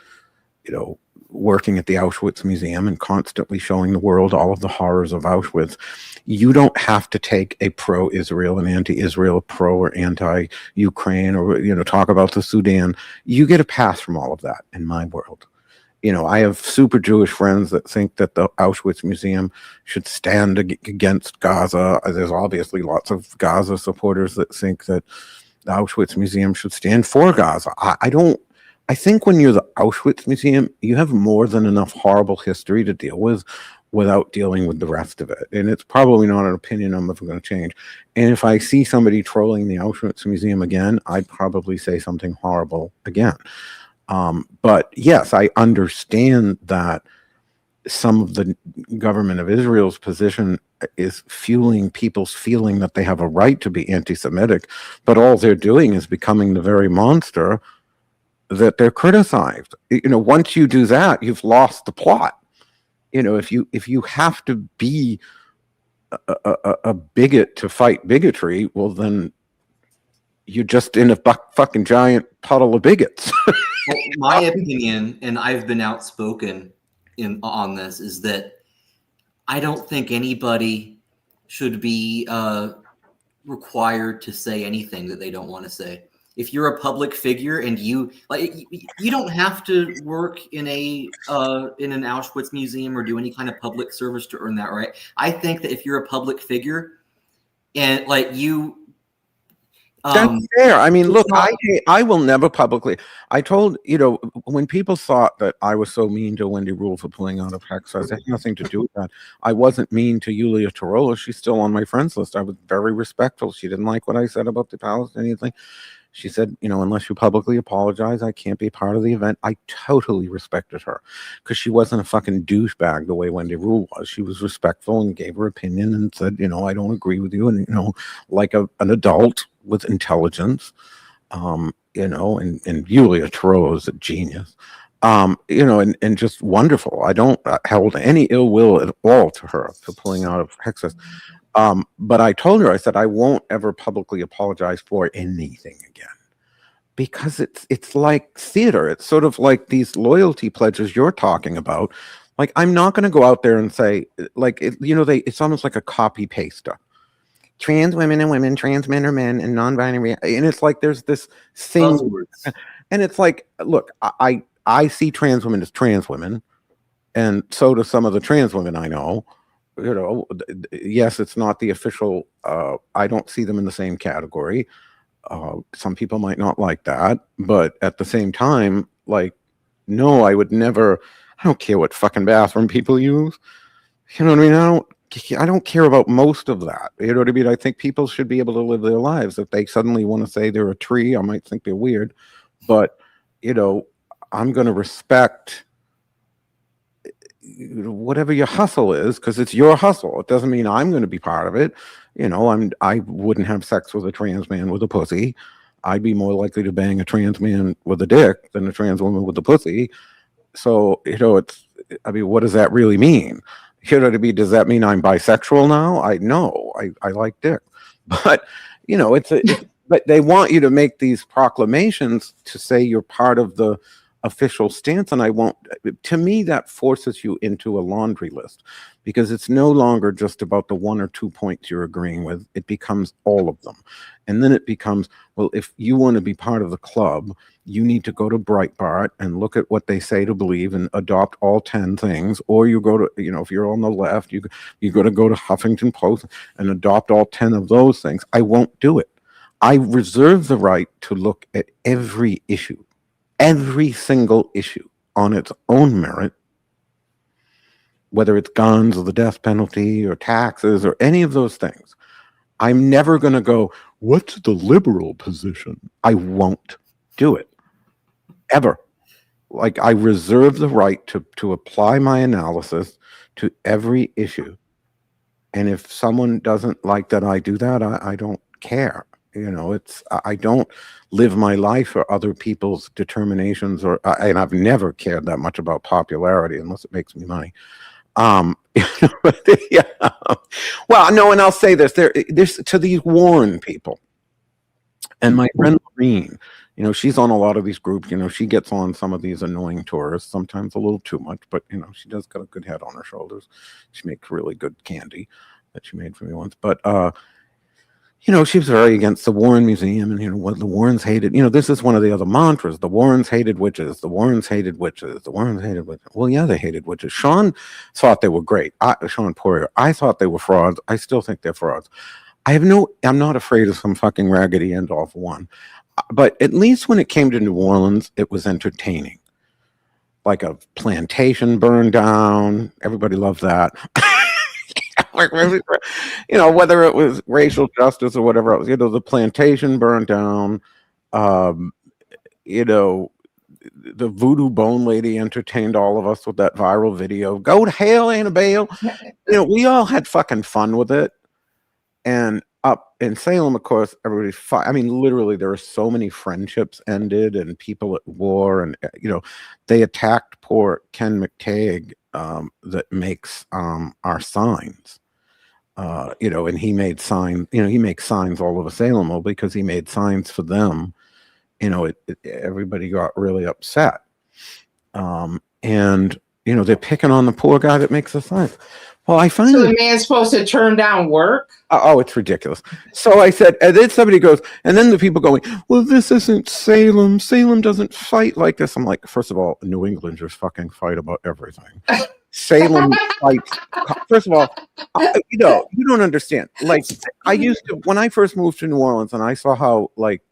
working at the Auschwitz Museum and constantly showing the world all of the horrors of Auschwitz, you don't have to take a pro-Israel and anti-Israel, pro or anti-Ukraine, or, talk about the Sudan. You get a pass from all of that in my world. I have super Jewish friends that think that the Auschwitz Museum should stand against Gaza. There's obviously lots of Gaza supporters that think that the Auschwitz Museum should stand for Gaza. I think when you're the Auschwitz Museum, you have more than enough horrible history to deal with without dealing with the rest of it. And it's probably not an opinion I'm ever going to change. And if I see somebody trolling the Auschwitz Museum again, I'd probably say something horrible again. But yes, I understand that some of the government of Israel's position is fueling people's feeling that they have a right to be anti-Semitic, but all they're doing is becoming the very monster that they're criticized. Once you do that, you've lost the plot. If you have to be a bigot to fight bigotry, well, then you're just in a fucking giant puddle of bigots. Well, my opinion, and I've been outspoken on this, is that I don't think anybody should be required to say anything that they don't want to say. If you're a public figure and you don't have to work in an Auschwitz museum or do any kind of public service to earn that right. I think that if you're a public figure and That's fair. I mean, look, not- I will never publicly. I told, when people thought that I was so mean to Wendy Rule for pulling out of Hexas, it had nothing to do with that. I wasn't mean to Yulia Tarola. She's still on my friends list. I was very respectful. She didn't like what I said about the Palestinian thing. She said, unless you publicly apologize, I can't be part of the event. I totally respected her because she wasn't a fucking douchebag the way Wendy Rule was. She was respectful and gave her opinion and said, I don't agree with you. And, like an adult with intelligence, and Yulia Tarola is a genius, and just wonderful. I don't hold any ill will at all to her for pulling out of Hexas. But I told her, I said, I won't ever publicly apologize for anything again, because it's like theater. It's sort of like these loyalty pledges you're talking about. Like, I'm not going to go out there and say, like, it's almost like a copy paster. Trans women and women, trans men are men, and non-binary. And it's like, there's this thing. Buzzwords. And it's like, look, I see trans women as trans women, and so do some of the trans women I know. Yes, it's not the official. I don't see them in the same category. Some people might not like that, but at the same time, like, no, I would never. I don't care what fucking bathroom people use. You know what I mean? I don't care about most of that. You know what I mean? I think people should be able to live their lives. If they suddenly want to say they're a tree, I might think they're weird, but I'm going to respect whatever your hustle is, because it's your hustle. It doesn't mean I'm going to be part of it. I wouldn't have sex with a trans man with a pussy. I'd be more likely to bang a trans man with a dick than a trans woman with a pussy. So, what does that really mean? Does that mean I'm bisexual now? I like dick, but but they want you to make these proclamations to say you're part of the official stance, and to me that forces you into a laundry list, because it's no longer just about the 1 or 2 points you're agreeing with. It becomes all of them, and then it becomes, well, if you want to be part of the club, you need to go to Breitbart and look at what they say to believe and adopt all 10 things, or you go to, if you're on the left, you got to go to Huffington Post and adopt all 10 of those things. I won't do it. I reserve the right to look at every single issue on its own merit, whether it's guns or the death penalty or taxes or any of those things. I'm never going to go, what's the liberal position? I won't do it, ever. Like, I reserve the right to apply my analysis to every issue. And if someone doesn't like that I do that, I don't care. I don't live my life for other people's determinations, and I've never cared that much about popularity unless it makes me money. Yeah. Well, no, and I'll say this: there's to these Warren people, and my friend Lorene, she's on a lot of these groups. She gets on some of these annoying tourists, sometimes a little too much, but she does got a good head on her shoulders. She makes really good candy that she made for me once, but she was very against the Warren Museum, and what the Warrens hated. This is one of the other mantras: the Warrens hated witches. The Warrens hated witches. The Warrens hated witches. Well, yeah, they hated witches. Sean thought they were great. Sean Poirier. I thought they were frauds. I still think they're frauds. I'm not afraid of some fucking Raggedy End off one, but at least when it came to New Orleans, it was entertaining. Like a plantation burned down. Everybody loved that. Whether it was racial justice or whatever else, the plantation burned down. The voodoo bone lady entertained all of us with that viral video. Go to hell, Annabelle. We all had fucking fun with it. And up in Salem, of course, everybody's fine. I mean, literally, there are so many friendships ended and people at war, and they attacked poor Ken McTagg, that makes our signs. And he made signs. He makes signs all over Salem because he made signs for them. Everybody got really upset, and they're picking on the poor guy that makes the signs. Well, I find so the man's supposed to turn down work. Oh, it's ridiculous. So I said, and then somebody goes, and then the people going, well, this isn't Salem. Salem doesn't fight like this. I'm like, first of all, New Englanders fucking fight about everything. Salem fights. First of all, you don't understand. Like, I used to, when I first moved to New Orleans, and I saw how, like,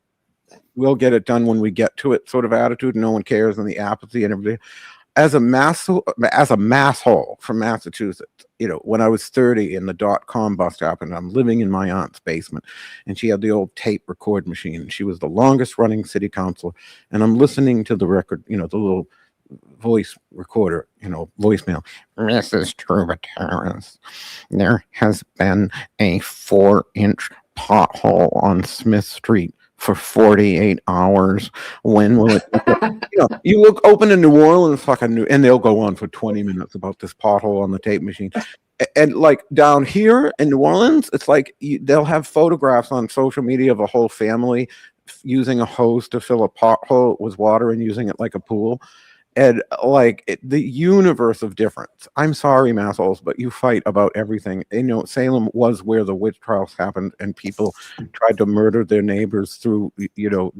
we'll get it done when we get to it sort of attitude, no one cares, and the apathy and everything. As a masshole from Massachusetts, when I was 30 and the .com bust happened, I'm living in my aunt's basement, and she had the old tape record machine. She was the longest running city councilor, and I'm listening to the record, the little voice recorder, voicemail. Mrs. Troubadours, there has been a 4-inch pothole on Smith Street for 48 hours. When will it you look open in New Orleans, and they'll go on for 20 minutes about this pothole on the tape machine. And like down here in New Orleans, it's like they'll have photographs on social media of a whole family using a hose to fill a pothole with water and using it like a pool. And like the universe of difference. I'm sorry, massholes, but you fight about everything. Salem was where the witch trials happened, and people tried to murder their neighbors through,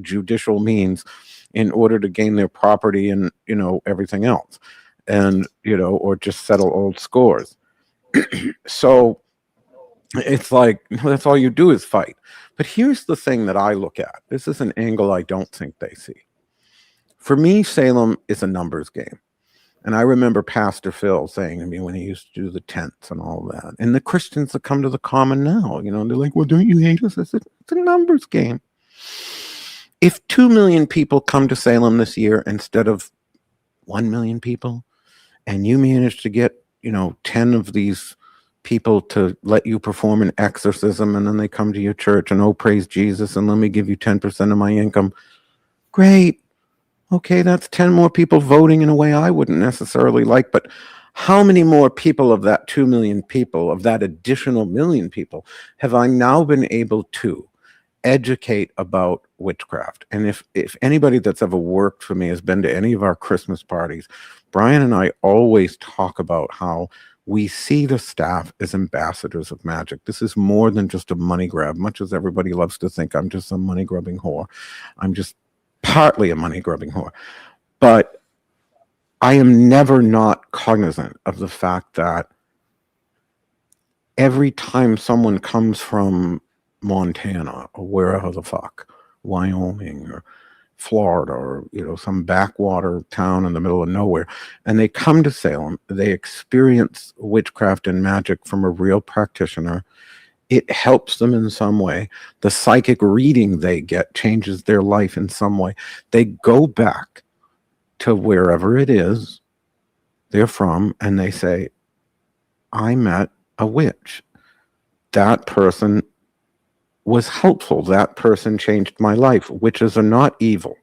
judicial means in order to gain their property and, everything else. And, or just settle old scores. So it's like, that's all you do is fight. But here's the thing that I look at. This is an angle I don't think they see. For me, Salem is a numbers game. And I remember Pastor Phil saying to me when he used to do the tents and all that. And the Christians that come to the common now, they're like, well, don't you hate us? I said, it's a numbers game. If 2 million people come to Salem this year instead of 1 million people, and you manage to get, 10 of these people to let you perform an exorcism, and then they come to your church and, oh, praise Jesus, and let me give you 10% of my income. Great. Okay, that's 10 more people voting in a way I wouldn't necessarily like, but how many more people of that 2 million people, of that additional million people, have I now been able to educate about witchcraft? And if anybody that's ever worked for me has been to any of our Christmas parties, Brian and I always talk about how we see the staff as ambassadors of magic. This is more than just a money grab, much as everybody loves to think I'm just some money grubbing whore. I'm just partly a money grubbing whore, but I am never not cognizant of the fact that every time someone comes from Montana or wherever the fuck, Wyoming or Florida or some backwater town in the middle of nowhere, and they come to Salem, they experience witchcraft and magic from a real practitioner. It helps them in some way. The psychic reading they get changes their life in some way. They go back to wherever it is they're from, and they say, I met a witch. That person was helpful. That person changed my life. Witches are not evil.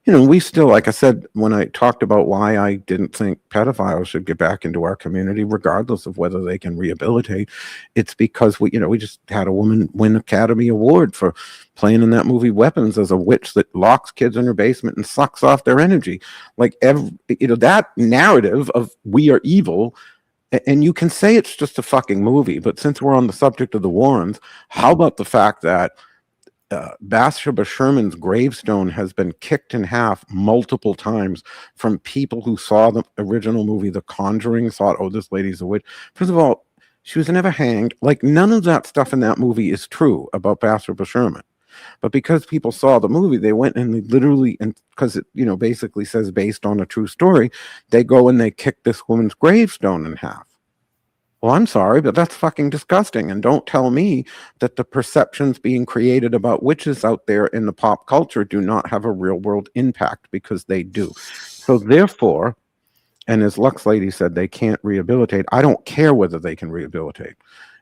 We still, like I said, when I talked about why I didn't think pedophiles should get back into our community, regardless of whether they can rehabilitate, it's because we just had a woman win Academy Award for playing in that movie Weapons as a witch that locks kids in her basement and sucks off their energy. Like that narrative of we are evil. And you can say it's just a fucking movie, but since we're on the subject of the Warrens, how about the fact that Bathsheba Sherman's gravestone has been kicked in half multiple times from people who saw the original movie The Conjuring, thought, oh, this lady's a witch. First of all, she was never hanged. Like, none of that stuff in that movie is true about Bathsheba Sherman. But because people saw the movie, they went and they literally, and because it, basically says based on a true story, they go and they kick this woman's gravestone in half. Well, I'm sorry, but that's fucking disgusting. And don't tell me that the perceptions being created about witches out there in the pop culture do not have a real world impact, because they do. So therefore, and as Lux Lady said, they can't rehabilitate. I don't care whether they can rehabilitate.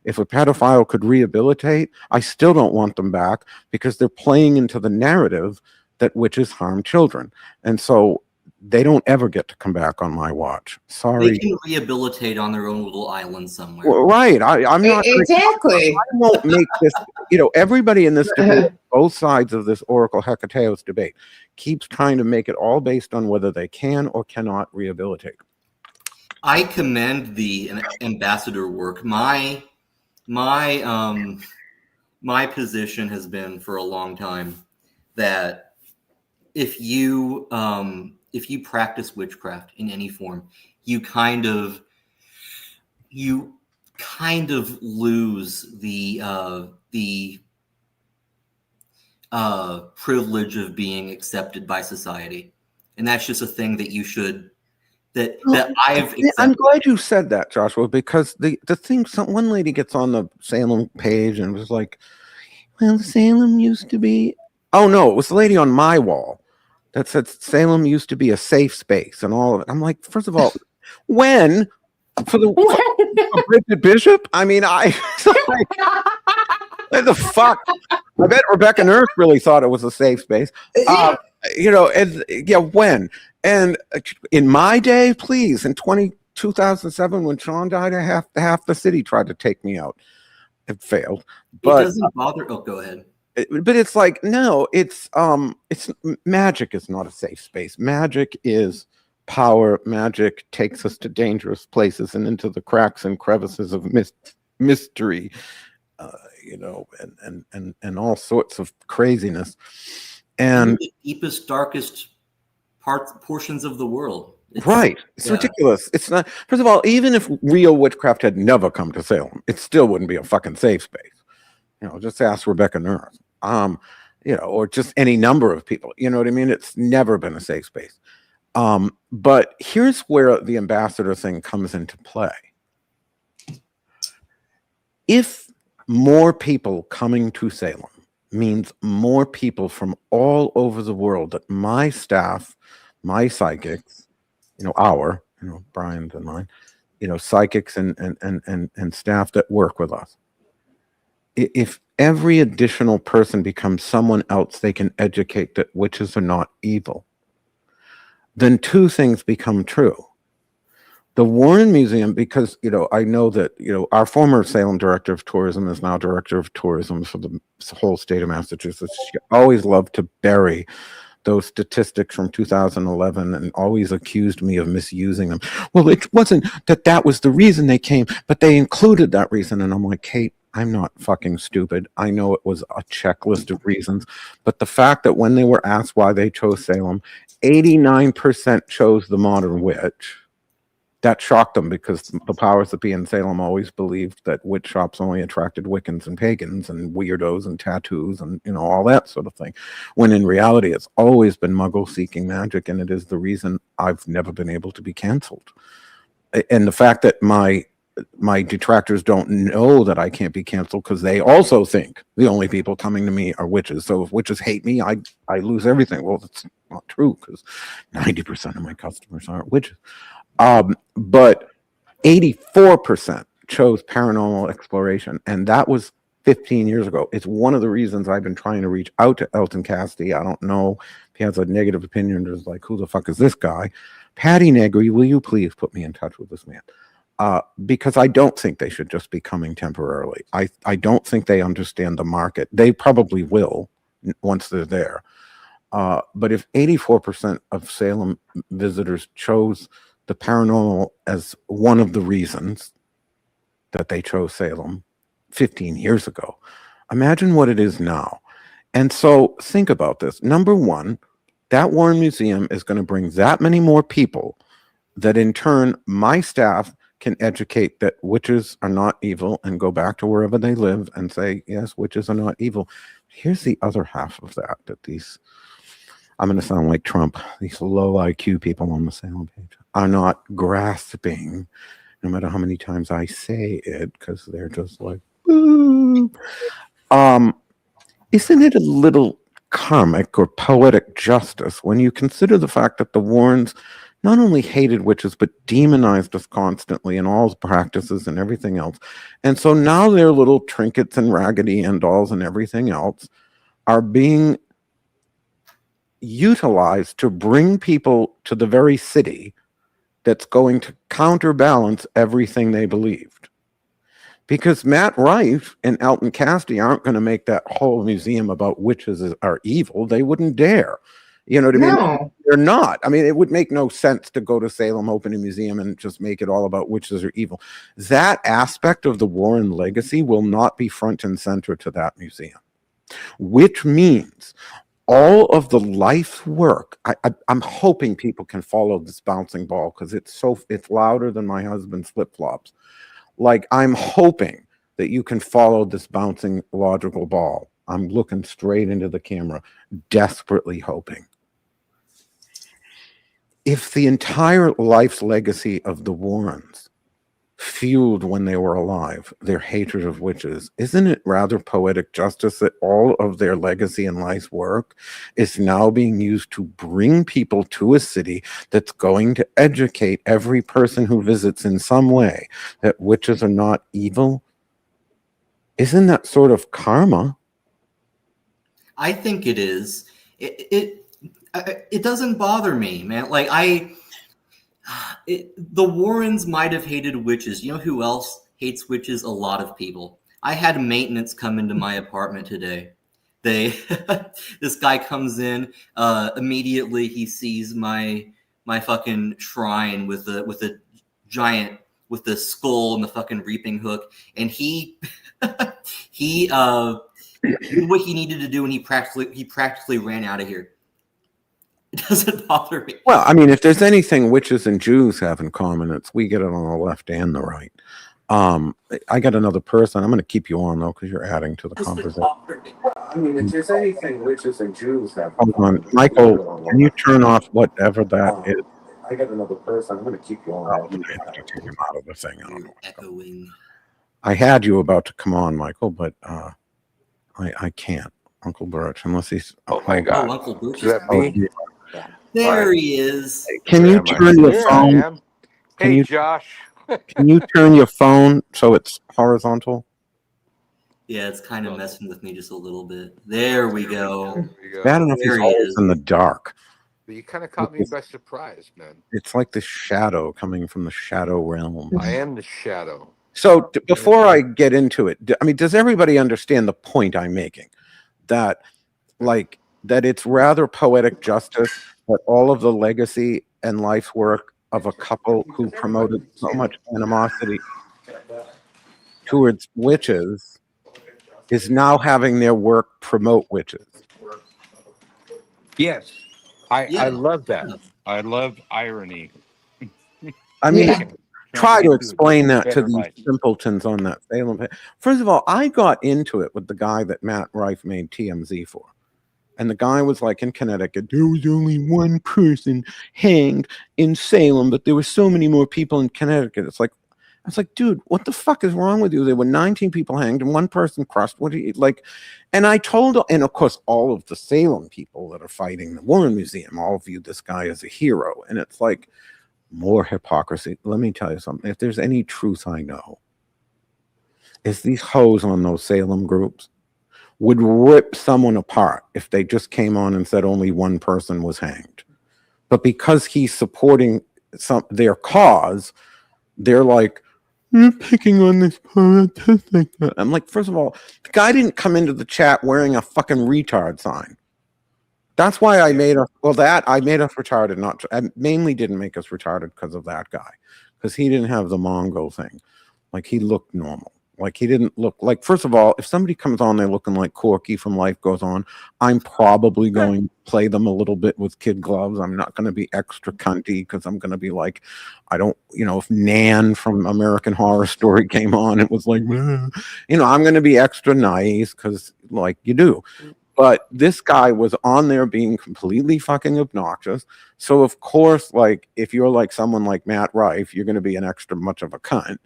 If a pedophile could rehabilitate, I still don't want them back, because they're playing into the narrative that witches harm children. And so they don't ever get to come back on my watch. Sorry. They can rehabilitate on their own little island somewhere. Well, right. I'm not exactly. I won't make this. Everybody in this debate, both sides of this Oracle Hecateos debate, keeps trying to make it all based on whether they can or cannot rehabilitate. I commend the ambassador work. My position has been for a long time that if you practice witchcraft in any form, you kind of you kind of lose the privilege of being accepted by society, and that's just a thing that you should that I've accepted. I'm glad you said that, Joshua, because the thing, one lady gets on the Salem page and was like, well, Salem used to be, oh no, it was the lady on my wall that said Salem used to be a safe space and all of it. I'm like, first of all, when for Bridget Bishop? I mean, what the fuck? I bet Rebecca Nurse really thought it was a safe space. When? And in my day, please, in 2007, when Sean died, half the city tried to take me out. It failed. But it doesn't bother. Oh, go ahead. But it's like, no, it's magic is not a safe space. Magic is power. Magic takes us to dangerous places and into the cracks and crevices of mystery, and all sorts of craziness. And the deepest, darkest portions of the world. It's ridiculous. It's not. First of all, even if real witchcraft had never come to Salem, it still wouldn't be a fucking safe space. Just ask Rebecca Nurse. Or just any number of people. You know what I mean? It's never been a safe space. But here's where the ambassador thing comes into play. If more people coming to Salem means more people from all over the world, that my staff, my psychics, Brian's and mine, psychics and staff that work with us. If every additional person becomes someone else they can educate that witches are not evil, then two things become true. The Warren Museum, because, I know that, our former Salem director of tourism is now director of tourism for the whole state of Massachusetts. She always loved to bury those statistics from 2011 and always accused me of misusing them. Well, it wasn't that was the reason they came, but they included that reason. And I'm like, Kate, I'm not fucking stupid. I know it was a checklist of reasons, but the fact that when they were asked why they chose Salem, 89% chose the modern witch. That shocked them, because the powers that be in Salem always believed that witch shops only attracted Wiccans and pagans and weirdos and tattoos and all that sort of thing, when in reality it's always been Muggle seeking magic, and it is the reason I've never been able to be canceled. And the fact that my detractors don't know that I can't be canceled, because they also think the only people coming to me are witches. So if witches hate me, I lose everything. Well, that's not true, because 90% of my customers aren't witches. But 84% chose paranormal exploration, and that was 15 years ago. It's one of the reasons I've been trying to reach out to Elton Cassidy. I don't know if he has a negative opinion. There's like, who the fuck is this guy? Patty Negri, will you please put me in touch with this man? Because I don't think they should just be coming temporarily. I don't think they understand the market. They probably will once they're there. But if 84% of Salem visitors chose the paranormal as one of the reasons that they chose Salem 15 years ago, imagine what it is now. And so think about this. Number one, that Warren Museum is going to bring that many more people that in turn my staff can educate that witches are not evil and go back to wherever they live and say, yes, witches are not evil. Here's the other half of that these, I'm going to sound like Trump, these low IQ people on the Salem page are not grasping, no matter how many times I say it, because they're just like, ooh. Isn't it a little karmic or poetic justice when you consider the fact that the Warrens not only hated witches, but demonized us constantly in all practices and everything else? And so now their little trinkets and Raggedy Ann dolls and everything else are being utilized to bring people to the very city that's going to counterbalance everything they believed. Because Matt Rife and Elton Cassidy aren't going to make that whole museum about witches are evil. They wouldn't dare. You know what I mean? No. They're not. I mean, it would make no sense to go to Salem, open a museum, and just make it all about witches are evil. That aspect of the Warren legacy will not be front and center to that museum, which means all of the life work. I'm hoping people can follow this bouncing ball, because it's louder than my husband's flip-flops. Like, I'm hoping that you can follow this bouncing logical ball. I'm looking straight into the camera, desperately hoping. If the entire life's legacy of the Warrens fueled when they were alive their hatred of witches, isn't it rather poetic justice that all of their legacy and life's work is now being used to bring people to a city that's going to educate every person who visits in some way that witches are not evil? Isn't that sort of karma? I think it is. It doesn't bother me, man. Like the Warrens might have hated witches. You know who else hates witches? A lot of people. I had maintenance come into my apartment today. This guy comes in, immediately he sees my fucking shrine with a giant, with the skull and the fucking reaping hook, and he did what he needed to do, and he practically ran out of here. It doesn't bother me. Well, I mean, if there's anything witches and Jews have in common, it's we get it on the left and the right. I got another person. I'm going to keep you on, though, because you're adding to the conversation. I mean, if there's anything witches and Jews have... Hold on. Michael, can you turn off whatever that is? I got another person. I'm going to keep you on. I'm going to have to take him out of the thing. I don't know. Echoing. I had you about to come on, Michael, but I can't. Uncle Birch, unless he's... Oh, my God. Oh, Uncle Birch. Is that me? There he is. Can you turn your phone? Hey, Josh. Can you turn your phone so it's horizontal? Yeah, it's kind of messing with me just a little bit. There we go. Bad enough he's always in the dark. You kind of caught me by surprise, man. It's like the shadow coming from the shadow realm. I am the shadow. So before I get into it, I mean, does everybody understand the point I'm making? That, like, that it's rather poetic justice that all of the legacy and life's work of a couple who promoted so much animosity towards witches is now having their work promote witches. Yes, I love that. I love irony. I mean, try to explain that to these simpletons on that Salem page. First of all, I got into it with the guy that Matt Rife made TMZ for. And the guy was like, in Connecticut, there was only one person hanged in Salem, but there were so many more people in Connecticut. I was like, dude, what the fuck is wrong with you? There were 19 people hanged and one person crushed. What do you like? And I told, and of course, all of the Salem people that are fighting the Warren Museum all view this guy as a hero. And it's like more hypocrisy. Let me tell you something. If there's any truth I know, it's these hoes on those Salem groups would rip someone apart if they just came on and said only one person was hanged. But because he's supporting their cause, they're like, you're picking on this part. I'm like, first of all, the guy didn't come into the chat wearing a fucking retard sign. That's why I made us, I made us retarded. I mainly didn't make us retarded because of that guy. Because he didn't have the Mongo thing. Like, he looked normal. Like, he didn't look like, first of all, if somebody comes on there looking like Corky from Life Goes On, I'm probably going to play them a little bit with kid gloves. I'm not going to be extra cunty because I'm going to be like, I don't, if Nan from American Horror Story came on, it was like, I'm going to be extra nice because, like, you do. But this guy was on there being completely fucking obnoxious. So, of course, like, if you're like someone like Matt Rife, you're going to be an extra much of a cunt.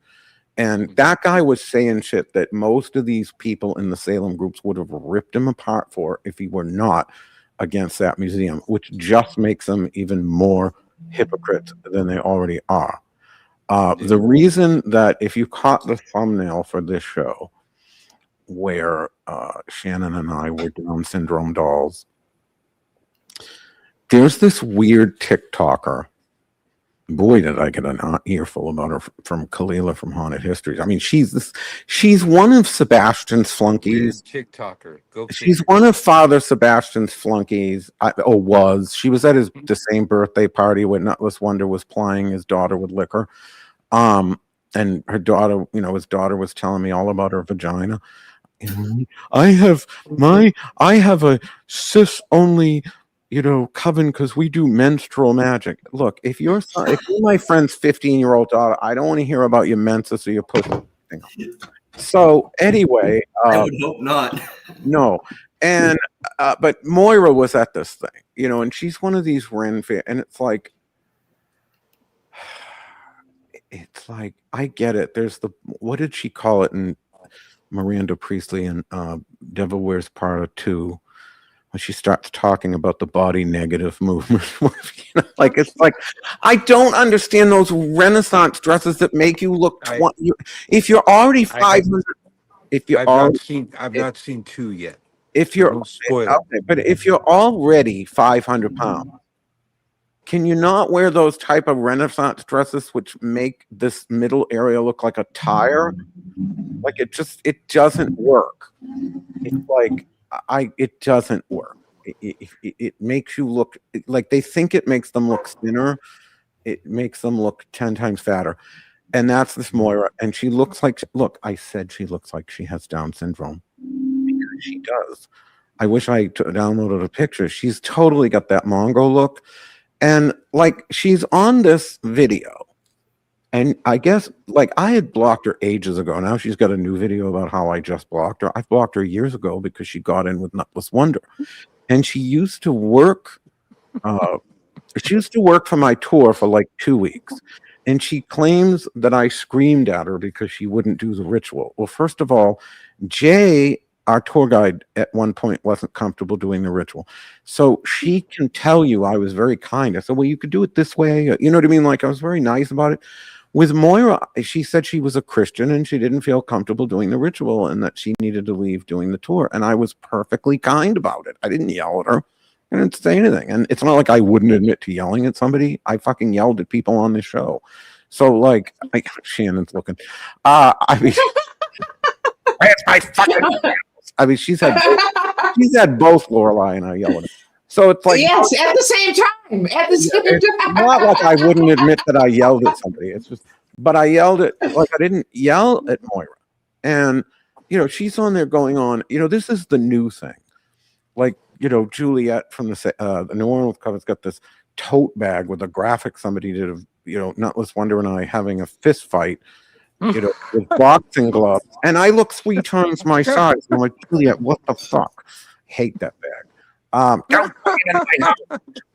And that guy was saying shit that most of these people in the Salem groups would have ripped him apart for if he were not against that museum, which just makes them even more hypocrites than they already are. The reason that if you caught the thumbnail for this show where Shannon and I were Down syndrome dolls, there's this weird TikToker. Boy, did I get an earful about her from Kalila from Haunted Histories. I mean, she's one of Sebastian's flunkies. TikToker. She's one of Father Sebastian's flunkies. Was. She was at the same birthday party when Nutless Wonder was playing. His daughter with liquor. And her daughter, his daughter was telling me all about her vagina. I have a cis only Coven, because we do menstrual magic. Look, if you're my friend's 15-year-old daughter, I don't want to hear about your menses or your pussy. So anyway, I would hope not. no, and but Moira was at this thing, and she's one of these Ren fan, and it's like I get it. There's what did she call it in Miranda Priestley and Devil Wears Prada 2? When she starts talking about the body negative movement, it's like I don't understand those Renaissance dresses that make you look 20. If you're already 500, I've not seen 2 yet. If you're Don't spoil it. okay, but if you're already 500 pounds, can you not wear those type of Renaissance dresses which make this middle area look like a tire? Like it doesn't work. It's like it doesn't work. It makes you look like they think it makes them look thinner. It makes them look 10 times fatter. And that's this Moira. And she looks like, I said she looks like she has Down syndrome. Because she does. I wish I downloaded a picture. She's totally got that Mongo look. And she's on this video. And I guess, I had blocked her ages ago. Now she's got a new video about how I just blocked her. I blocked her years ago because she got in with Nutless Wonder. And she used to work, for my tour for 2 weeks. And she claims that I screamed at her because she wouldn't do the ritual. Well, first of all, Jay, our tour guide, at one point wasn't comfortable doing the ritual. So she can tell you I was very kind. I said, well, you could do it this way. You know what I mean? I was very nice about it. With Moira, she said she was a Christian and she didn't feel comfortable doing the ritual and that she needed to leave doing the tour. And I was perfectly kind about it. I didn't yell at her. I didn't say anything. And it's not like I wouldn't admit to yelling at somebody. I fucking yelled at people on the show. So Shannon's looking. Where's my fucking she's had both Lorelai and I yell at her. So it's yes, at the same time. At the same time. It's not like I wouldn't admit that I yelled at somebody. It's just, but I yelled at I didn't yell at Moira, and she's on there going on. This is the new thing. Juliet from the New Orleans cover's got this tote bag with a graphic somebody did of Nutless Wonder and I having a fist fight. With boxing gloves, and I look 3 times my size. I'm like, Juliet, what the fuck? Hate that bag.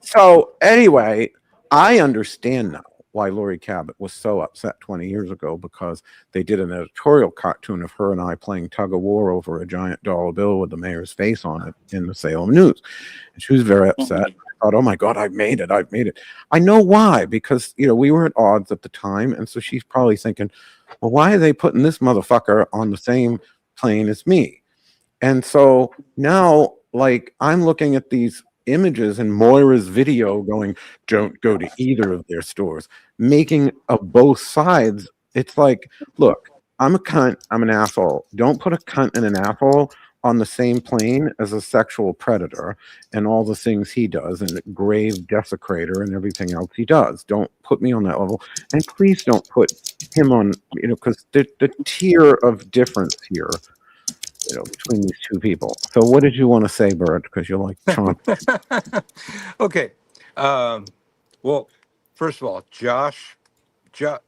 So anyway, I understand now why Laurie Cabot was so upset 20 years ago, because they did an editorial cartoon of her and I playing tug of war over a giant dollar bill with the mayor's face on it in the Salem News. And she was very upset. I thought, oh my God, I've made it. I know why, because we were at odds at the time, and so she's probably thinking, well, why are they putting this motherfucker on the same plane as me? And so now, I'm looking at these images in Moira's video going, don't go to either of their stores, making of both sides. It's like, look, I'm a cunt, I'm an asshole. Don't put a cunt and an asshole on the same plane as a sexual predator and all the things he does, and a grave desecrator and everything else he does. Don't put me on that level. And please don't put him on, because the tier of difference here, between these two people. So what did you want to say, Bert? Because you're like Trump. Okay. Well, first of all, Josh. Josh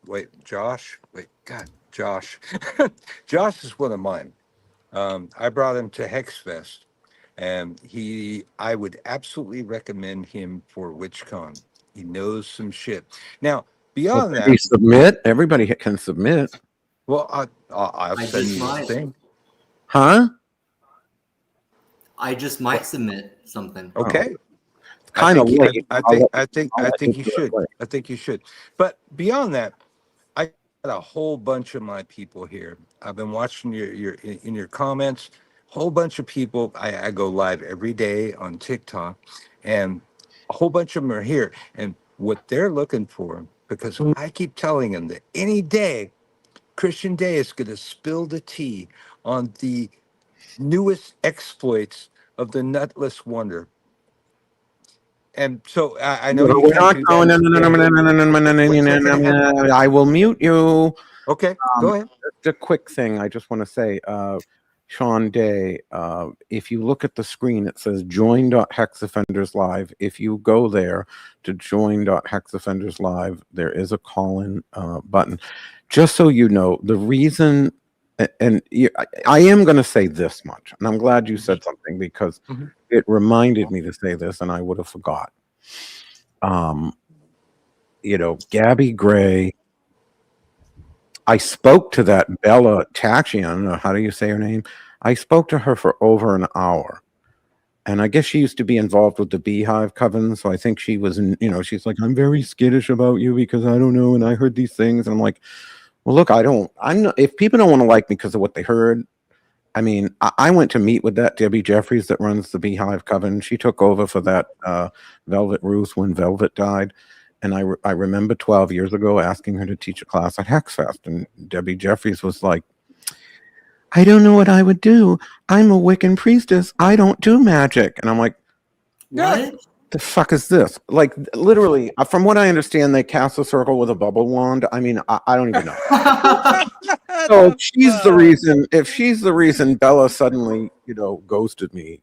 is one of mine. I brought him to Hexfest, and I would absolutely recommend him for WitchCon. He knows some shit. Now, beyond that, submit. Everybody can submit. Well, I'll send you the thing. Huh? I just might submit something. Okay. Kind of late. I think you should. I think you should. But beyond that, I got a whole bunch of my people here. I've been watching your comments. Whole bunch of people. I go live every day on TikTok, and a whole bunch of them are here. And what they're looking for, because I keep telling them that any day, Christian Day is going to spill the tea on the newest exploits of the Nutless Wonder. And so I know we're not going. I will mute you. Okay, go ahead. Just a quick thing I just want to say. Sean Day, if you look at the screen, it says join.hexoffenders live. If you go there to join.hexoffenders live, there is a call-in button. Just so you know, the reason, and I am going to say this much, and I'm glad you said something because it reminded me to say this, and I would have forgot. Gabby Gray, I spoke to that Bella Tachian, how do you say her name? I spoke to her for over an hour. And I guess she used to be involved with the Beehive Coven. So I think she was she's like, I'm very skittish about you because I don't know. And I heard these things. And I'm like, well, look, I'm not, if people don't want to like me because of what they heard, I mean, I went to meet with that Debbie Jeffries that runs the Beehive Coven. She took over for that Velvet Ruth when Velvet died. And I remember 12 years ago asking her to teach a class at Hexfest. And Debbie Jeffries was like, I don't know what I would do. I'm a Wiccan priestess. I don't do magic. And I'm like, What? the fuck is this? Like, literally, from what I understand, they cast a circle with a bubble wand. I mean, I don't even know. So if she's the reason Bella suddenly, ghosted me,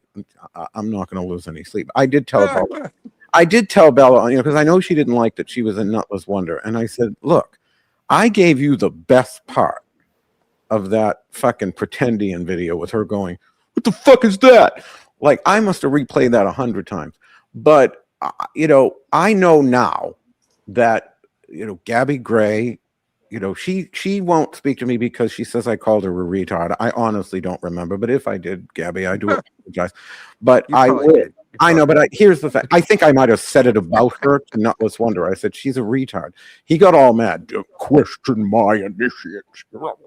I'm not going to lose any sleep. I did tell Bella, because I know she didn't like that she was a Nutless Wonder. And I said, look, I gave you the best part of that fucking Pretendian video with her going, what the fuck is that? Like, I must have replayed that 100 times. But, I know now that, Gabby Gray, she won't speak to me because she says I called her a retard. I honestly don't remember. But if I did, Gabby, I do apologize. But I would. I know, but here's the fact. I think I might have said it about her to Nutless Wonder. I said, she's a retard. He got all mad. Question my initiates. Well,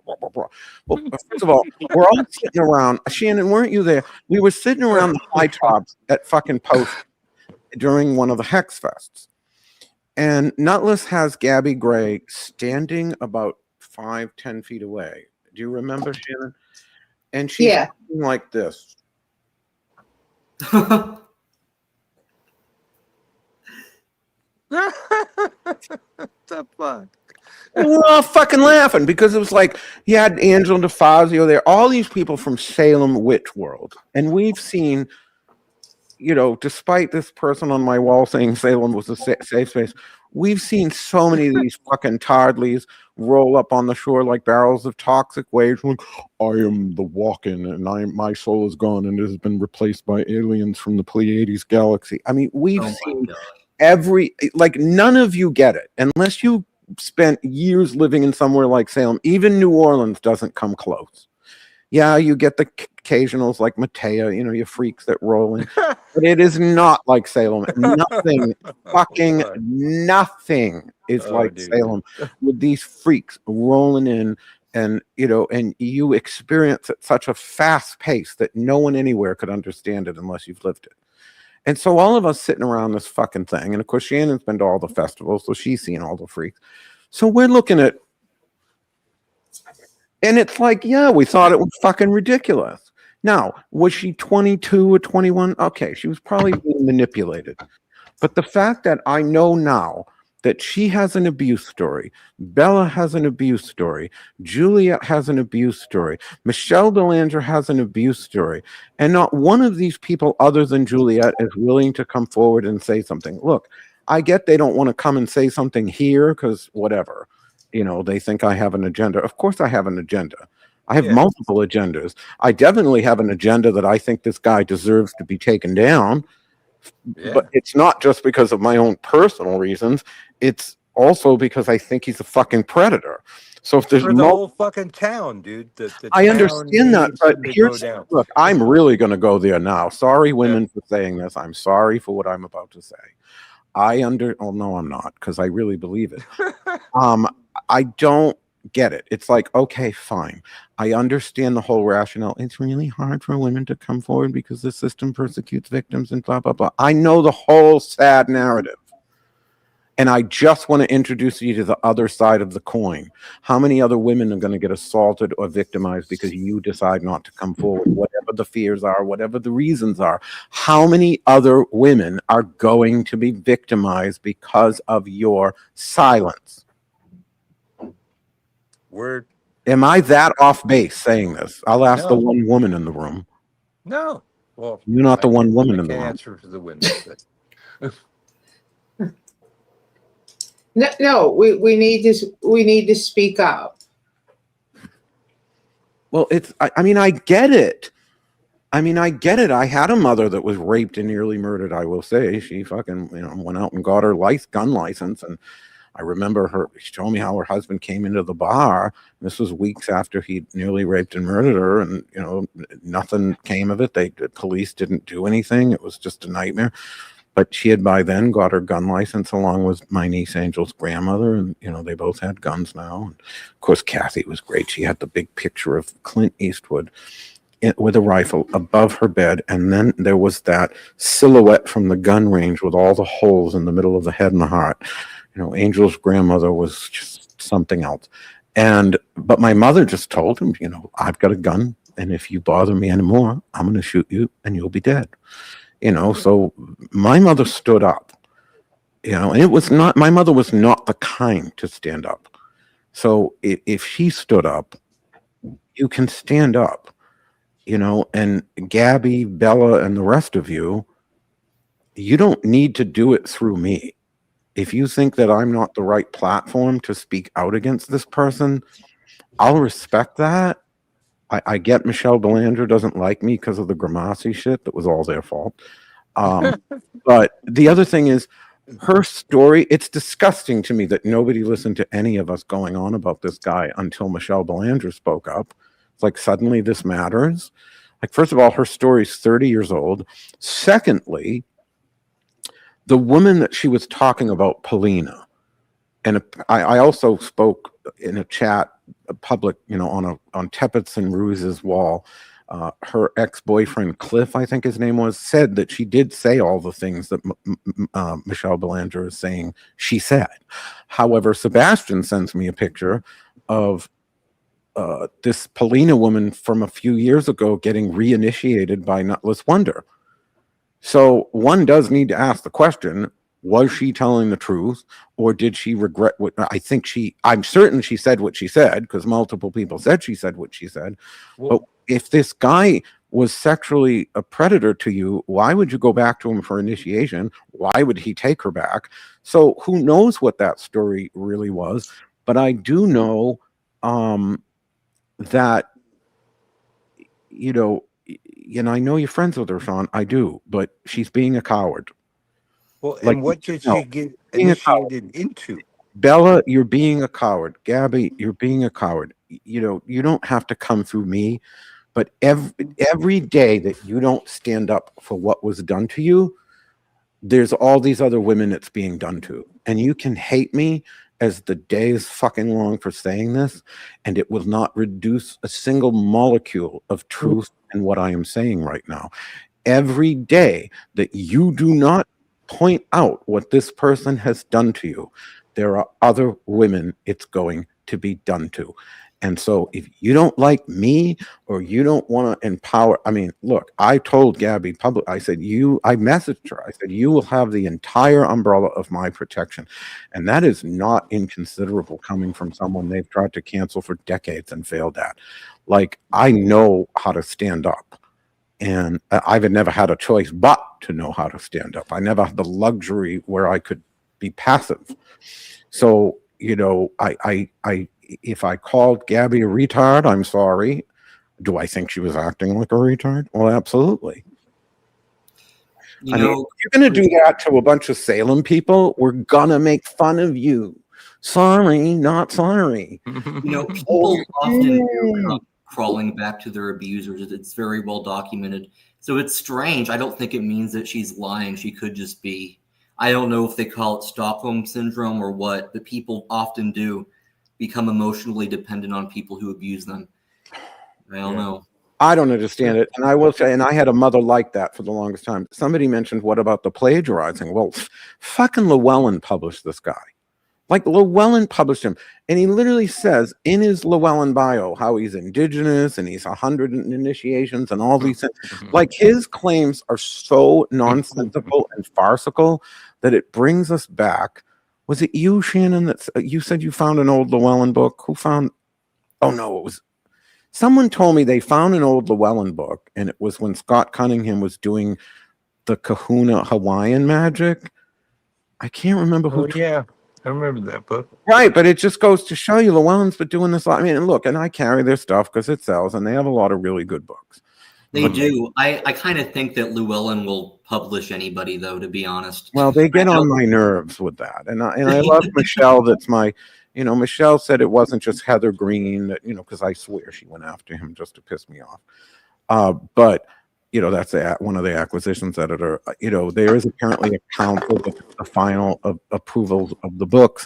first of all, we're all sitting around. Shannon, weren't you there? We were sitting around the high tops at fucking Post during one of the Hex Fests. And Nutless has Gabby Gray standing about 5-10 feet away. Do you remember, Shannon? And she's like this. The fuck? And we're all fucking laughing because it was like you had Angela DeFazio there, all these people from Salem witch world. And we've seen, despite this person on my wall saying Salem was a safe space, we've seen so many of these fucking tardleys roll up on the shore like barrels of toxic waste. Like, I am the walk-in and my soul is gone and it has been replaced by aliens from the Pleiades galaxy. I mean, we've seen none of you get it unless you spent years living in somewhere like Salem. Even New Orleans doesn't come close. Yeah, you get the occasionals like Matea, you freaks that roll in, but it is not like Salem. Nothing, fucking nothing is like Salem with these freaks rolling in, and and you experience at such a fast pace that no one anywhere could understand it unless you've lived it. And so all of us sitting around this fucking thing, and of course Shannon's been to all the festivals, so she's seen all the freaks. So we're looking at, and it's like, yeah, we thought it was fucking ridiculous. Now, was she 22 or 21? Okay, she was probably being manipulated. But the fact that I know now that she has an abuse story, Bella has an abuse story, Juliet has an abuse story, Michelle Belanger has an abuse story, and not one of these people other than Juliet is willing to come forward and say something. Look, I get they don't want to come and say something here because whatever, they think I have an agenda. Of course I have an agenda. I have multiple agendas. I definitely have an agenda that I think this guy deserves to be taken down. Yeah. But it's not just because of my own personal reasons. It's also because I think he's a fucking predator. So if there's the whole fucking town, dude. I understand that, but look, I'm really going to go there now. Sorry, women, for saying this. I'm sorry for what I'm about to say. Oh no, I'm not, because I really believe it. I don't get it. It's like, okay, fine. I understand the whole rationale. It's really hard for women to come forward because the system persecutes victims and blah, blah, blah. I know the whole sad narrative. And I just want to introduce you to the other side of the coin. How many other women are going to get assaulted or victimized because you decide not to come forward, whatever the fears are, whatever the reasons are? How many other women are going to be victimized because of your silence? Am I that off base saying this? I'll ask the No. one woman in the room. No. Well, You're not the one woman I in the can't room. answer for the women. But No, we need to speak up. Well, I mean, I get it. I mean, I get it. I had a mother that was raped and nearly murdered, I will say. She fucking, went out and got her gun license. And I remember her showing me how her husband came into the bar. This was weeks after he nearly raped and murdered her. And, nothing came of it. The police didn't do anything. It was just a nightmare. But she had by then got her gun license along with my niece Angel's grandmother. And, they both had guns now. And of course, Kathy was great. She had the big picture of Clint Eastwood with a rifle above her bed, and then there was that silhouette from the gun range with all the holes in the middle of the head and the heart. Angel's grandmother was just something else. But my mother just told him, I've got a gun, and if you bother me anymore, I'm going to shoot you, and you'll be dead. So my mother stood up. And it was not, my mother was not the kind to stand up. So if she stood up, you can stand up. And Gabby, Bella, and the rest of you, you don't need to do it through me. If you think that I'm not the right platform to speak out against this person, I'll respect that. I get Michelle Belanger doesn't like me because of the Gramassi shit. That was all their fault. But the other thing is, her story, it's disgusting to me that nobody listened to any of us going on about this guy until Michelle Belanger spoke up. It's like suddenly this matters. Like, first of all, her story's 30 years old. Secondly, the woman that she was talking about, Paulina, and I also spoke in a chat, a public, on Tepetz and Ruse's wall. Her ex-boyfriend, Cliff, I think his name was, said that she did say all the things that Michelle Belanger is saying she said. However, Sebastian sends me a picture of this Paulina woman from a few years ago getting reinitiated by Nutless Wonder. So one does need to ask the question, was she telling the truth, or did she regret what I'm certain she said what she said, because multiple people said she said what she said. Well, but if this guy was sexually a predator to you, why would you go back to him for initiation? Why would he take her back? So who knows what that story really was? But I do know that, I know you're friends with her, Sean. I do, but she's being a coward. Well, and what did she get initiated into? Bella, you're being a coward. Gabby, you're being a coward. You don't have to come through me, but every day that you don't stand up for what was done to you, there's all these other women it's being done to. And you can hate me as the day is fucking long for saying this, and it will not reduce a single molecule of truth in what I am saying right now. Every day that you do not point out what this person has done to you, there are other women it's going to be done to. And so if you don't like me, or you don't want to empower, look, I told Gabby I said, I messaged her. I said, you will have the entire umbrella of my protection. And that is not inconsiderable coming from someone they've tried to cancel for decades and failed at. Like, I know how to stand up. And I've never had a choice but to know how to stand up. I never had the luxury where I could be passive. So, if I called Gabby a retard, I'm sorry. Do I think she was acting like a retard? Well, absolutely. If you're going to do that to a bunch of Salem people, we're going to make fun of you. Sorry, not sorry. People often do crawling back to their abusers. It's very well documented. So it's strange. I don't think it means that she's lying. She could just be, I don't know if they call it Stockholm syndrome or what, but people often do become emotionally dependent on people who abuse them. I don't know. I don't understand it. And I will say, and I had a mother like that for the longest time. Somebody mentioned, what about the plagiarizing? Well, fucking Llewellyn published this guy. Like, Llewellyn published him. And he literally says in his Llewellyn bio how he's indigenous and he's 100 initiations and all these things. Like, his claims are so nonsensical and farcical that it brings us back. Was it you, Shannon, that you said you found an old Llewellyn book? Who found? Oh no, it was someone told me they found an old Llewellyn book, and it was when Scott Cunningham was doing the Kahuna Hawaiian magic. I can't remember who. Oh yeah, I remember that book. Right, but it just goes to show you Llewellyn's been doing this. I mean, and look, and I carry their stuff because it sells, and they have a lot of really good books. They do. I kind of think that Llewellyn will publish anybody, though, to be honest. Well, they get on my nerves with that, and I love Michelle. That's my, Michelle said it wasn't just Heather Green that, because I swear she went after him just to piss me off. But that's one of the acquisitions editor. There is apparently a count of the final approvals of the books,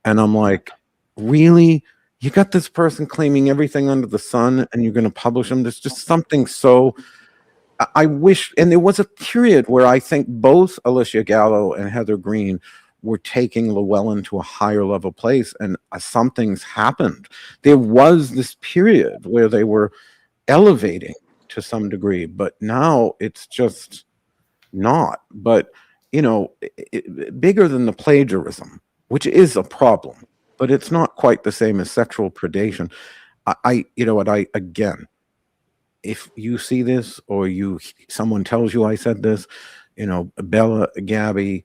and I'm like, really? You got this person claiming everything under the sun, and you're going to publish them? There's just something so. I wish, and there was a period where I think both Alicia Gallo and Heather Green were taking Llewellyn to a higher level place, and something's happened. There was this period where they were elevating to some degree, but now it's just not. But bigger than the plagiarism, which is a problem, but it's not quite the same as sexual predation. Again, if you see this or someone tells you I said this, Bella, Gabby,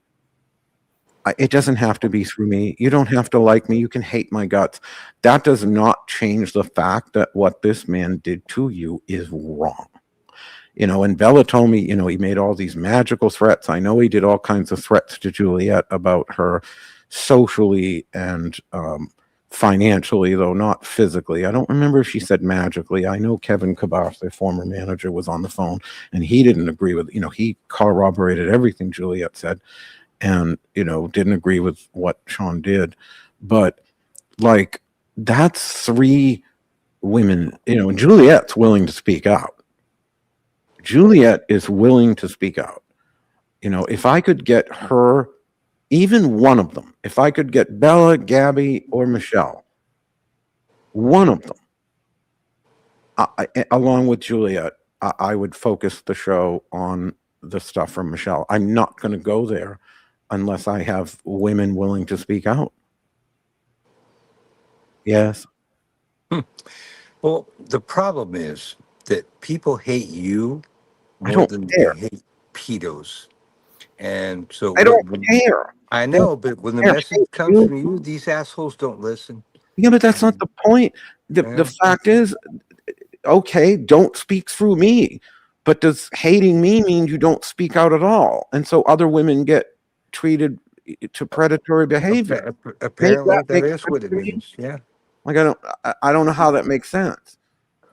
it doesn't have to be through me. You don't have to like me. You can hate my guts. That does not change the fact that what this man did to you is wrong. And Bella told me, he made all these magical threats. I know he did all kinds of threats to Juliet about her socially and financially, though not physically. I don't remember if she said magically. I know Kevin Kabash, their former manager, was on the phone, and he didn't agree with, he corroborated everything Juliet said, and, didn't agree with what Sean did. But, like, that's 3 women, and Juliet's willing to speak out. Juliet is willing to speak out. If I could get her, even one of them, if I could get Bella, Gabby, or Michelle, one of them, along with Juliet, I would focus the show on the stuff from Michelle. I'm not going to go there unless I have women willing to speak out. Yes. Well, the problem is that people hate you I more don't than care. they hate pedos. And so I don't care. I know, but when the Yeah, message comes from you, these assholes don't listen. Yeah, but that's not the point. The fact is, okay, don't speak through me. But does hating me mean you don't speak out at all? And so other women get treated to predatory behavior. Apparently, that is what it means. Yeah. Like I don't know how that makes sense.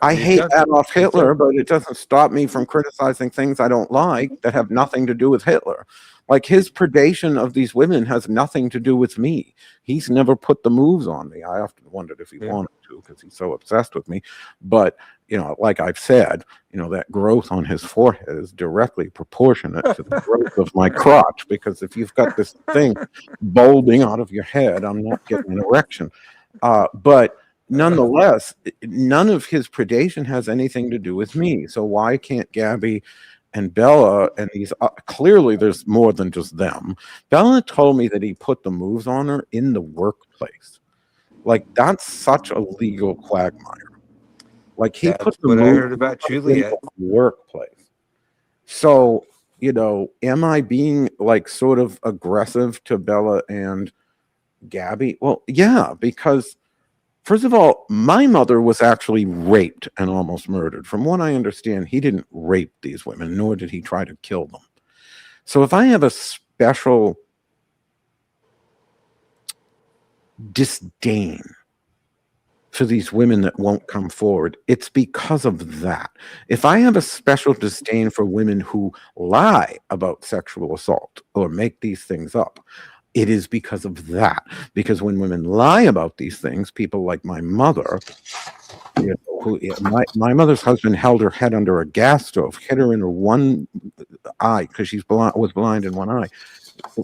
I It hate doesn't. Adolf Hitler, but it doesn't stop me from criticizing things I don't like that have nothing to do with Hitler. Like, his predation of these women has nothing to do with me. He's never put the moves on me. I often wondered if he wanted to, because he's so obsessed with me. But, like I've said, that growth on his forehead is directly proportionate to the growth of my crotch, because if you've got this thing bulging out of your head, I'm not getting an erection. But nonetheless, none of his predation has anything to do with me. So why can't Gabby and Bella and these, clearly there's more than just them. Bella told me that he put the moves on her in the workplace. Like, that's such a legal quagmire. Like, he put the what I moves heard about in Juliet. the workplace. So, am I being, like, sort of aggressive to Bella and Gabby? Well, yeah, because first of all, my mother was actually raped and almost murdered. From what I understand, he didn't rape these women, nor did he try to kill them. So if I have a special disdain for these women that won't come forward, it's because of that. If I have a special disdain for women who lie about sexual assault or make these things up, it is because of that. Because when women lie about these things, people like my mother, my mother's husband held her head under a gas stove, hit her in her one eye because she was blind in one eye.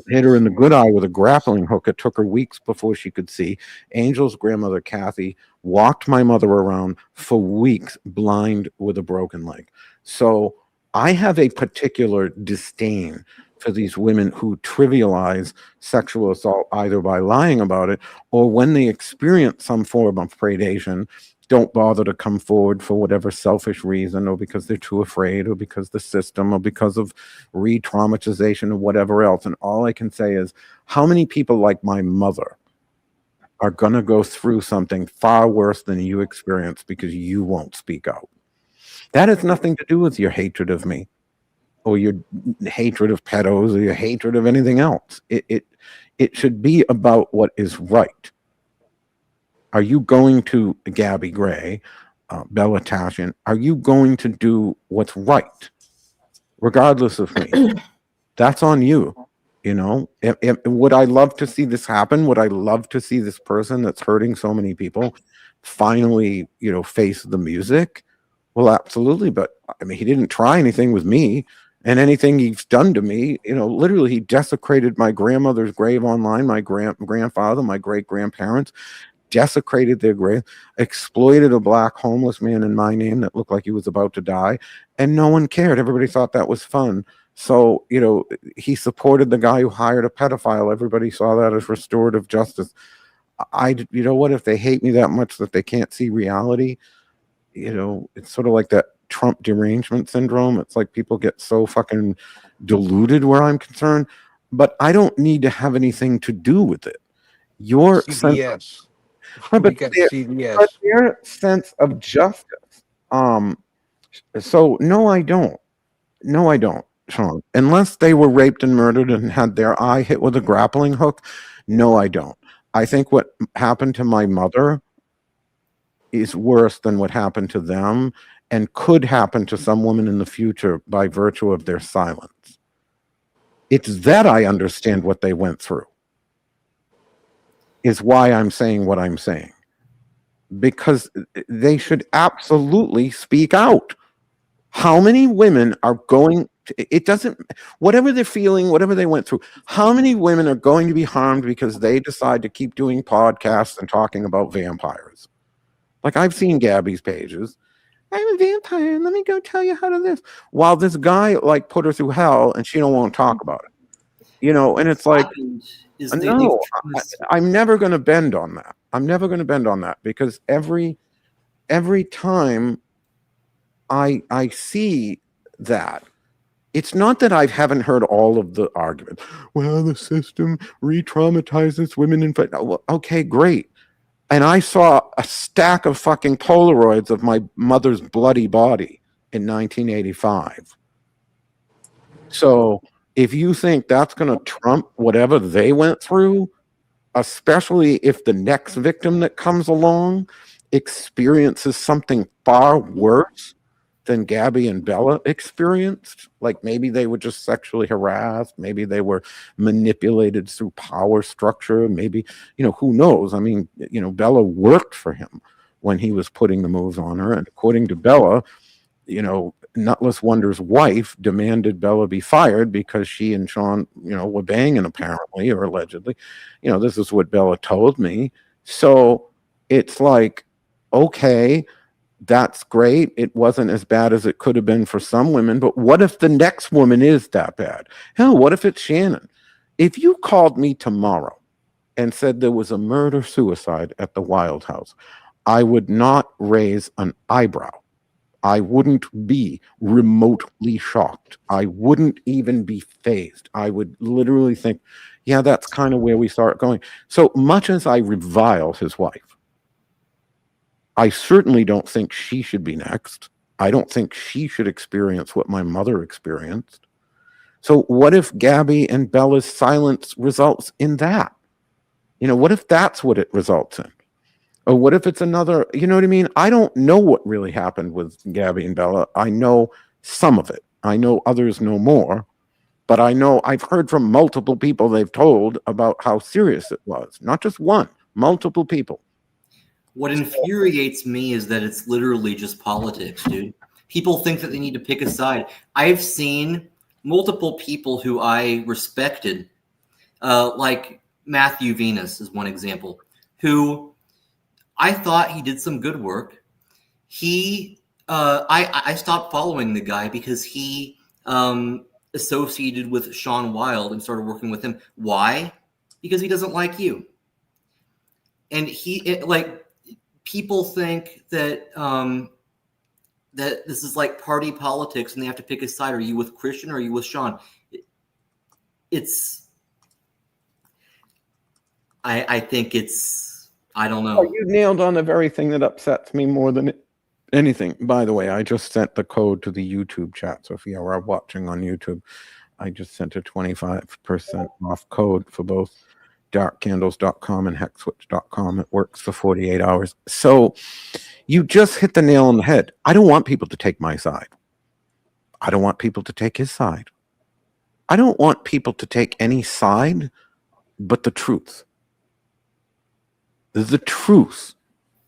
Hit her in the good eye with a grappling hook. It took her weeks before she could see. Angel's grandmother, Kathy, walked my mother around for weeks blind with a broken leg. So I have a particular disdain for these women who trivialize sexual assault either by lying about it or when they experience some form of predation don't bother to come forward for whatever selfish reason, or because they're too afraid, or because the system, or because of re-traumatization, or whatever else. And all I can say is, how many people like my mother are going to go through something far worse than you experienced because you won't speak out? That has nothing to do with your hatred of me, or your hatred of pedos, or your hatred of anything else. It should be about what is right. Are you going to, Gabby Gray, Bella Tashian, are you going to do what's right, regardless of me? That's on you. You know, would I love to see this happen? Would I love to see this person that's hurting so many people finally, face the music? Well, absolutely. But I mean, he didn't try anything with me, and anything he's done to me, literally he desecrated my grandmother's grave online, my grandfather, my great grandparents, desecrated their grave, exploited a black homeless man in my name that looked like he was about to die, and no one cared. Everybody thought that was fun. So, he supported the guy who hired a pedophile. Everybody saw that as restorative justice. What if they hate me that much that they can't see reality? It's sort of like that Trump derangement syndrome. It's like people get so fucking deluded where I'm concerned, but I don't need to have anything to do with it. Your CBS. but CBS. their sense of justice. So no, I don't. No, I don't, Sean. Unless they were raped and murdered and had their eye hit with a grappling hook, no, I don't. I think what happened to my mother is worse than what happened to them, and could happen to some women in the future by virtue of their silence. It's that I understand what they went through, is why I'm saying what I'm saying. Because they should absolutely speak out. How many women are going to, it doesn't, whatever they're feeling, whatever they went through, how many women are going to be harmed because they decide to keep doing podcasts and talking about vampires? Like, I've seen Gabby's pages. I'm a vampire, and let me go tell you how to this. While this guy put her through hell, and she don't want to talk about it. And it's like, no, I'm never going to bend on that. I'm never going to bend on that, because every time I see that, it's not that I haven't heard all of the arguments. Well, the system re-traumatizes women in fact. Okay, great. And I saw a stack of fucking Polaroids of my mother's bloody body in 1985. So if you think that's going to trump whatever they went through, especially if the next victim that comes along experiences something far worse than Gabby and Bella experienced, like maybe they were just sexually harassed, maybe they were manipulated through power structure, maybe, who knows? I mean, Bella worked for him when he was putting the moves on her, and according to Bella, Nutless Wonder's wife demanded Bella be fired because she and Sean, were banging, apparently, or allegedly. This is what Bella told me. So it's like, okay, that's great. It wasn't as bad as it could have been for some women, but what if the next woman is that bad? Hell, what if it's Shannon? If you called me tomorrow and said there was a murder-suicide at the Wild House, I would not raise an eyebrow. I wouldn't be remotely shocked. I wouldn't even be fazed. I would literally think, yeah, that's kind of where we start going. So much as I revile his wife, I certainly don't think she should be next. I don't think she should experience what my mother experienced. So what if Gabby and Bella's silence results in that? What if that's what it results in? Or what if it's another, you know what I mean? I don't know what really happened with Gabby and Bella. I know some of it. I know others know more. But I know I've heard from multiple people they've told about how serious it was. Not just one, multiple people. What infuriates me is that it's literally just politics, dude. People think that they need to pick a side. I've seen multiple people who I respected, like Matthew Venus is one example, who I thought he did some good work. I stopped following the guy because he associated with Sean Wilde and started working with him. Why? Because he doesn't like you. And people think that that this is like party politics and they have to pick a side. Are you with Christian or are you with Sean? I think it's, I don't know. Oh, you nailed on the very thing that upsets me more than anything. By the way, I just sent the code to the YouTube chat. So if you are watching on YouTube, I just sent a 25% off code for both darkcandles.com and hexwitch.com. It works for 48 hours. So you just hit the nail on the head. I don't want people to take my side. I don't want people to take his side. I don't want people to take any side but the truth. The truth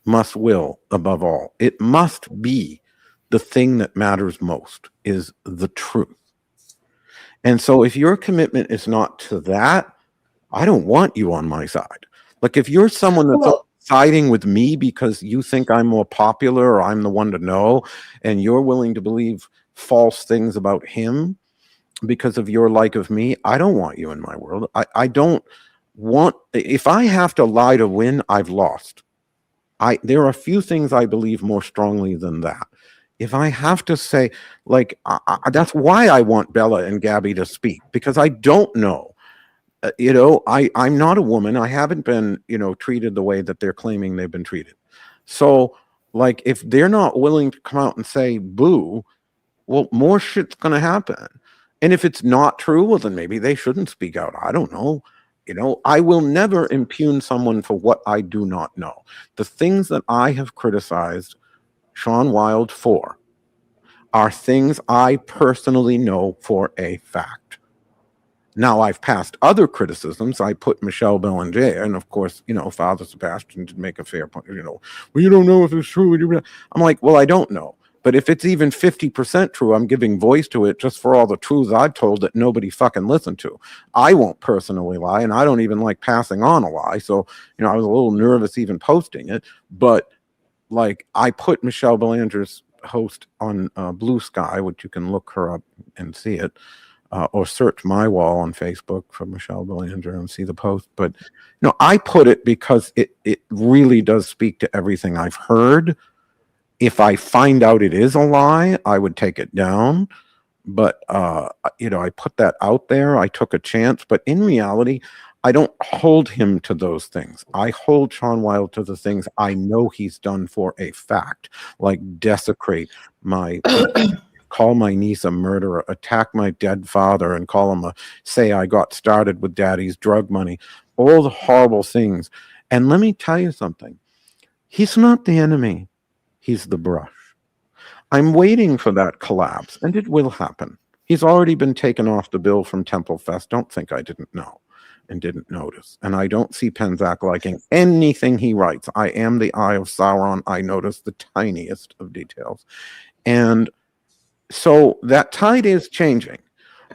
must will above all. It must be the thing that matters most, is the truth. And so if your commitment is not to that, I don't want you on my side. Like if you're someone that's siding with me because you think I'm more popular or I'm the one to know, and you're willing to believe false things about him because of your like of me, I don't want you in my world. I don't want, if I have to lie to win, I've lost. There are a few things I believe more strongly than that. If I have to say, like, that's why I want Bella and Gabby to speak, because I don't know. I'm not a woman. I haven't been, treated the way that they're claiming they've been treated. So, like, if they're not willing to come out and say boo, well, more shit's going to happen. And if it's not true, well, then maybe they shouldn't speak out. I don't know. I will never impugn someone for what I do not know. The things that I have criticized Sean Wilde for are things I personally know for a fact. Now, I've passed other criticisms. I put Michelle Belanger, and of course, Father Sebastian did make a fair point. Well, you don't know if it's true. I'm like, well, I don't know. But if it's even 50% true, I'm giving voice to it just for all the truths I've told that nobody fucking listened to. I won't personally lie, and I don't even like passing on a lie. So, I was a little nervous even posting it. But, like, I put Michelle Belanger's host on Blue Sky, which you can look her up and see it, or search my wall on Facebook for Michelle Belanger and see the post. But, I put it because it really does speak to everything I've heard. If I find out it is a lie, I would take it down. But, I put that out there. I took a chance. But in reality, I don't hold him to those things. I hold Sean Wilde to the things I know he's done for a fact, like desecrate my, call my niece a murderer, attack my dead father, and call him say I got started with daddy's drug money, all the horrible things. And let me tell you something. He's not the enemy. He's the brush. I'm waiting for that collapse, and it will happen. He's already been taken off the bill from Temple Fest. Don't think I didn't know and didn't notice. And I don't see Penzak liking anything he writes. I am the Eye of Sauron. I notice the tiniest of details. And so that tide is changing.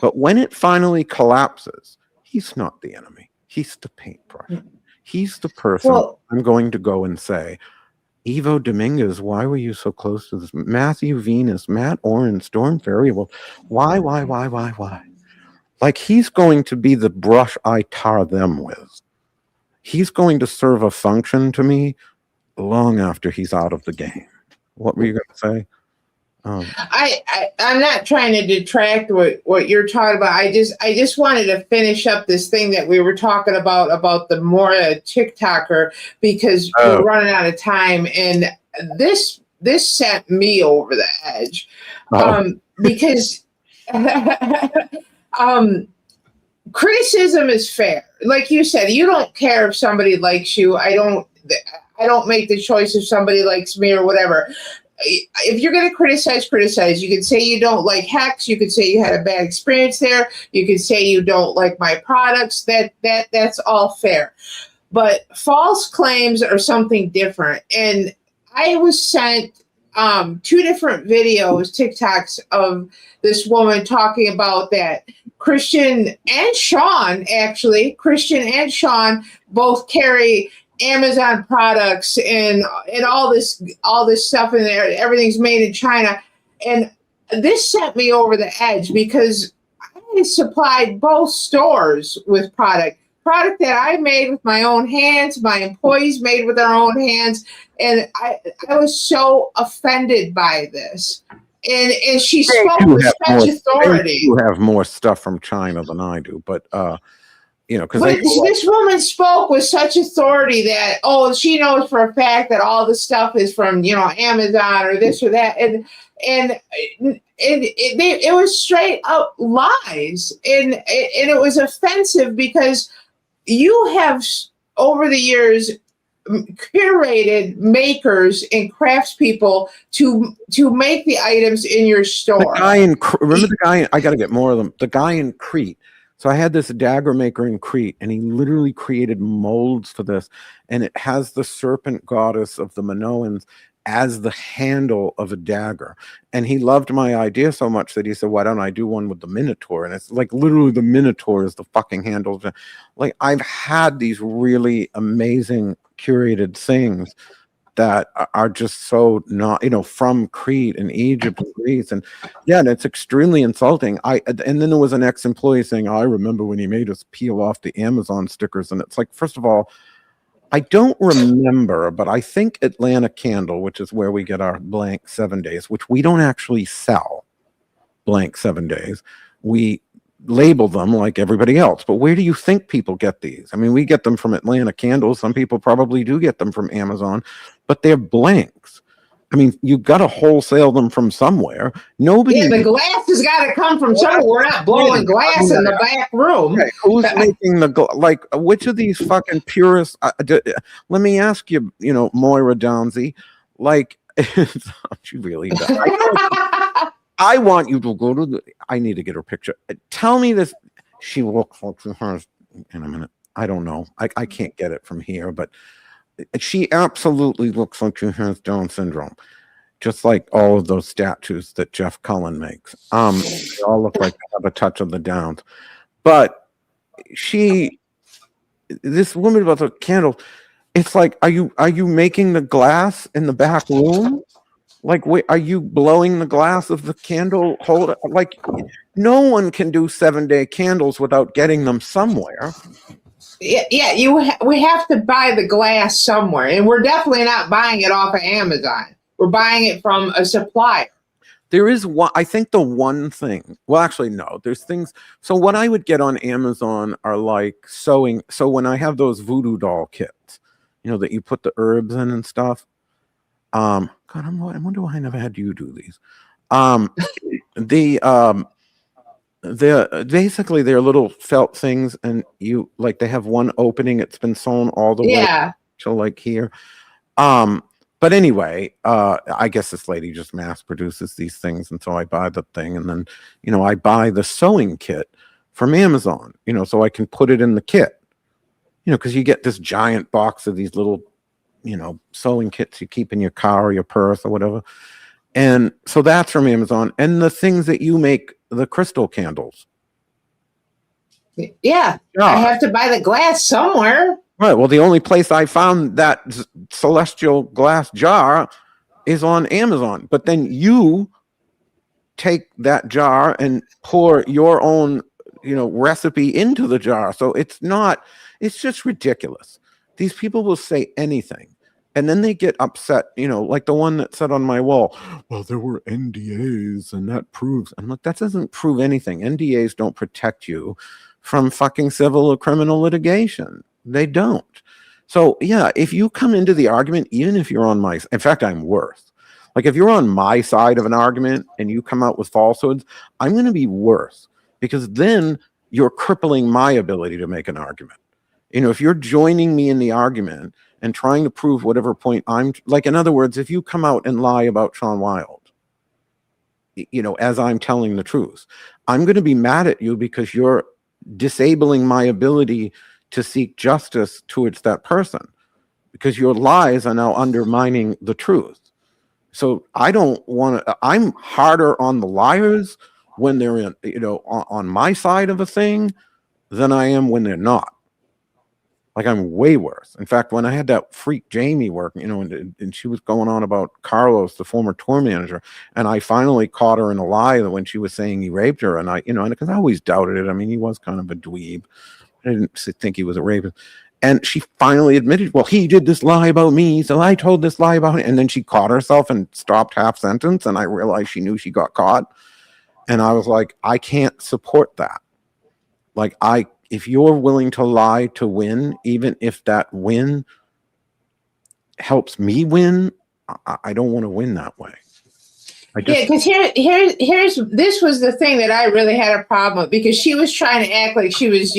But when it finally collapses, he's not the enemy. He's the paintbrush. He's the person I'm going to go and say, Evo Dominguez, why were you so close to this? Matthew Venus, Matt Oren, Storm Variable. Why? Like, he's going to be the brush I tar them with. He's going to serve a function to me long after he's out of the game. What were you going to say? I'm not trying to detract what you're talking about. I just wanted to finish up this thing that we were talking about the Mora TikToker, because we're running out of time, and this sent me over the edge, because criticism is fair. Like you said, you don't care if somebody likes you. I don't make the choice if somebody likes me or whatever. If you're going to criticize. You could say you don't like Hex. You could say you had a bad experience there. You could say you don't like my products. That's all fair. But false claims are something different. And I was sent 2 different videos, TikToks, of this woman talking about that Christian and Sean both carry Amazon products and all this stuff in there. Everything's made in China. And this sent me over the edge, because I supplied both stores with product product that I made with my own hands, my employees made with their own hands, and I was so offended by this. And she spoke with such authority. You have more stuff from China than I do, but because this woman spoke with such authority that she knows for a fact that all the stuff is from Amazon or this or that, and it was straight up lies, and it was offensive because you have over the years curated makers and craftspeople to make the items in your store. Remember the guy? I got to get more of them. The guy in Crete. So I had this dagger maker in Crete, and he literally created molds for this, and it has the serpent goddess of the Minoans as the handle of a dagger. And he loved my idea so much that he said, why don't I do one with the Minotaur? And it's like literally the Minotaur is the fucking handle. Like, I've had these really amazing curated things that are just so not, from Crete and Egypt and Greece. And yeah, and it's extremely insulting. And then there was an ex-employee saying, I remember when he made us peel off the Amazon stickers. And it's like, first of all, I don't remember, but I think Atlanta Candle, which is where we get our blank 7 days, which we don't actually sell blank 7 days. We label them like everybody else. But where do you think people get these? I mean, we get them from Atlanta Candles. Some people probably do get them from Amazon, but they're blanks. I mean, you've got to wholesale them from somewhere. Nobody. Yeah, the glass has got to come from somewhere. We're not blowing glass in the back room. Okay, who's making the which of these fucking purists? Let me ask you, Moira Downsy, she really does. I want you to go to I need to get her picture. Tell me this. She looks like her in a minute. I don't know. I can't get it from here, but she absolutely looks like she has Down syndrome. Just like all of those statues that Jeff Cullen makes. They all look like they have a touch of the Downs. But this woman about the candle, it's like, are you making the glass in the back room? Like, wait, are you blowing the glass of the candle holder? Like, no one can do 7-day candles without getting them somewhere. Yeah, we have to buy the glass somewhere, and we're definitely not buying it off of Amazon. We're buying it from a supplier. There is one, I think the one thing, well, actually, no, there's things. So what I would get on Amazon are like sewing. So when I have those voodoo doll kits, that you put the herbs in and stuff. God, I wonder why I never had you do these. They're basically they're little felt things, and they have one opening. It's been sewn all the way to like here. But anyway, I guess this lady just mass produces these things, and so I buy the thing, and then I buy the sewing kit from Amazon, so I can put it in the kit, because you get this giant box of these little sewing kits you keep in your car or your purse or whatever. And so that's from Amazon. And the things that you make, the crystal candles. Yeah. I have to buy the glass somewhere. Right. Well, the only place I found that celestial glass jar is on Amazon. But then you take that jar and pour your own, recipe into the jar. So it's just ridiculous. These people will say anything. And then they get upset, like the one that said on my wall, well, there were NDAs and that proves. I'm like, that doesn't prove anything. NDAs don't protect you from fucking civil or criminal litigation. They don't. So, yeah, if you come into the argument, even if you're on in fact, I'm worse. Like, if you're on my side of an argument and you come out with falsehoods, I'm going to be worse, because then you're crippling my ability to make an argument. If you're joining me in the argument and trying to prove whatever point in other words, if you come out and lie about Sean Wild, as I'm telling the truth, I'm going to be mad at you because you're disabling my ability to seek justice towards that person, because your lies are now undermining the truth. So I don't want to, I'm harder on the liars when they're on my side of a thing than I am when they're not. Like, I'm way worse. In fact, when I had that freak Jamie work, and she was going on about Carlos, the former tour manager, and I finally caught her in a lie when she was saying he raped her, and because I always doubted it. I mean, he was kind of a dweeb, I didn't think he was a rapist. And she finally admitted, well, he did this lie about me, so I told this lie about him. And then she caught herself and stopped half sentence, and I realized she knew she got caught. And I was like, I can't support that. Like, if you're willing to lie to win, even if that win helps me win, I don't want to win that way. Yeah, because here's this was the thing that I really had a problem with, because she was trying to act like she was,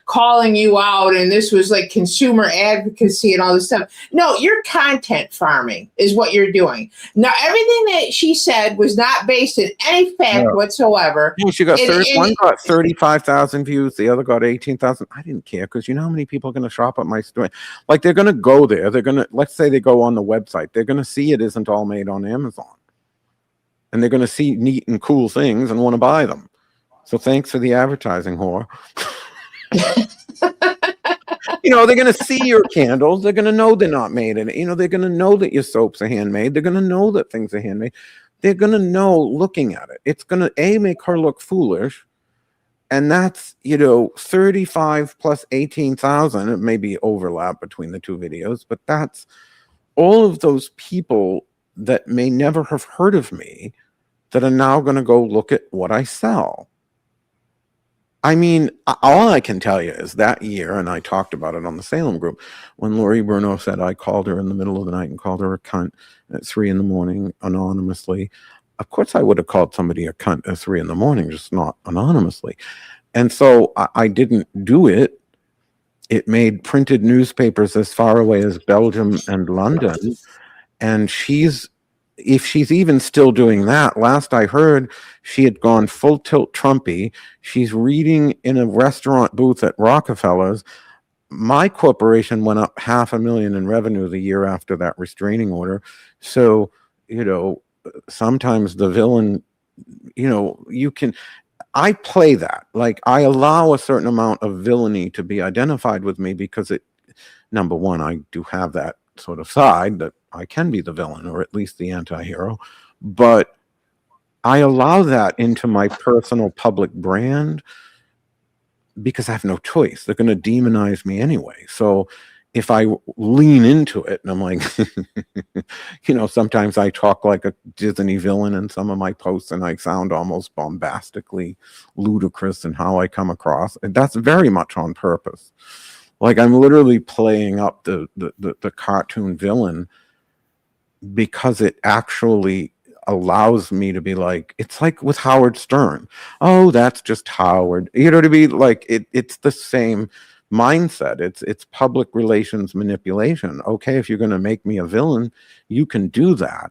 calling you out, and this was like consumer advocacy and all this stuff. No, you're content farming is what you're doing. Now, everything that she said was not based in any fact whatsoever. She got one got 35,000 views, the other got 18,000. I didn't care, because you know how many people are going to shop at my store? Like, they're going to go there. They're going to, let's say they go on the website. They're going to see it isn't all made on Amazon. And they're going to see neat and cool things and want to buy them. So thanks for the advertising, whore. They're going to see your candles. They're going to know they're not made in it. They're going to know that your soaps are handmade. They're going to know that things are handmade. They're going to know looking at it. It's going to, make her look foolish. And that's, 35 plus 18,000. It may be overlap between the two videos, but that's all of those people that may never have heard of me that are now going to go look at what I sell. I mean, all I can tell you is that year, and I talked about it on the Salem group, when Lori Bruno said I called her in the middle of the night and called her a cunt at 3 a.m. anonymously. Of course, I would have called somebody a cunt at 3 a.m, just not anonymously. And so I didn't do it. It made printed newspapers as far away as Belgium and London. And if she's even still doing that, last I heard, she had gone full tilt Trumpy. She's reading in a restaurant booth at Rockefeller's. My corporation went up $500,000 in revenue the year after that restraining order. So, sometimes the villain, I play that. Like, I allow a certain amount of villainy to be identified with me because number one, I do have that sort of side that I can be the villain, or at least the anti-hero, but I allow that into my personal public brand because I have no choice. They're going to demonize me anyway. So if I lean into it, and I'm like, sometimes I talk like a Disney villain in some of my posts, and I sound almost bombastically ludicrous in how I come across, and that's very much on purpose. Like, I'm literally playing up the cartoon villain because it actually allows me to be like, it's like with Howard Stern. Oh, that's just Howard. To be like, it's the same mindset. It's public relations manipulation. Okay, if you're going to make me a villain, you can do that,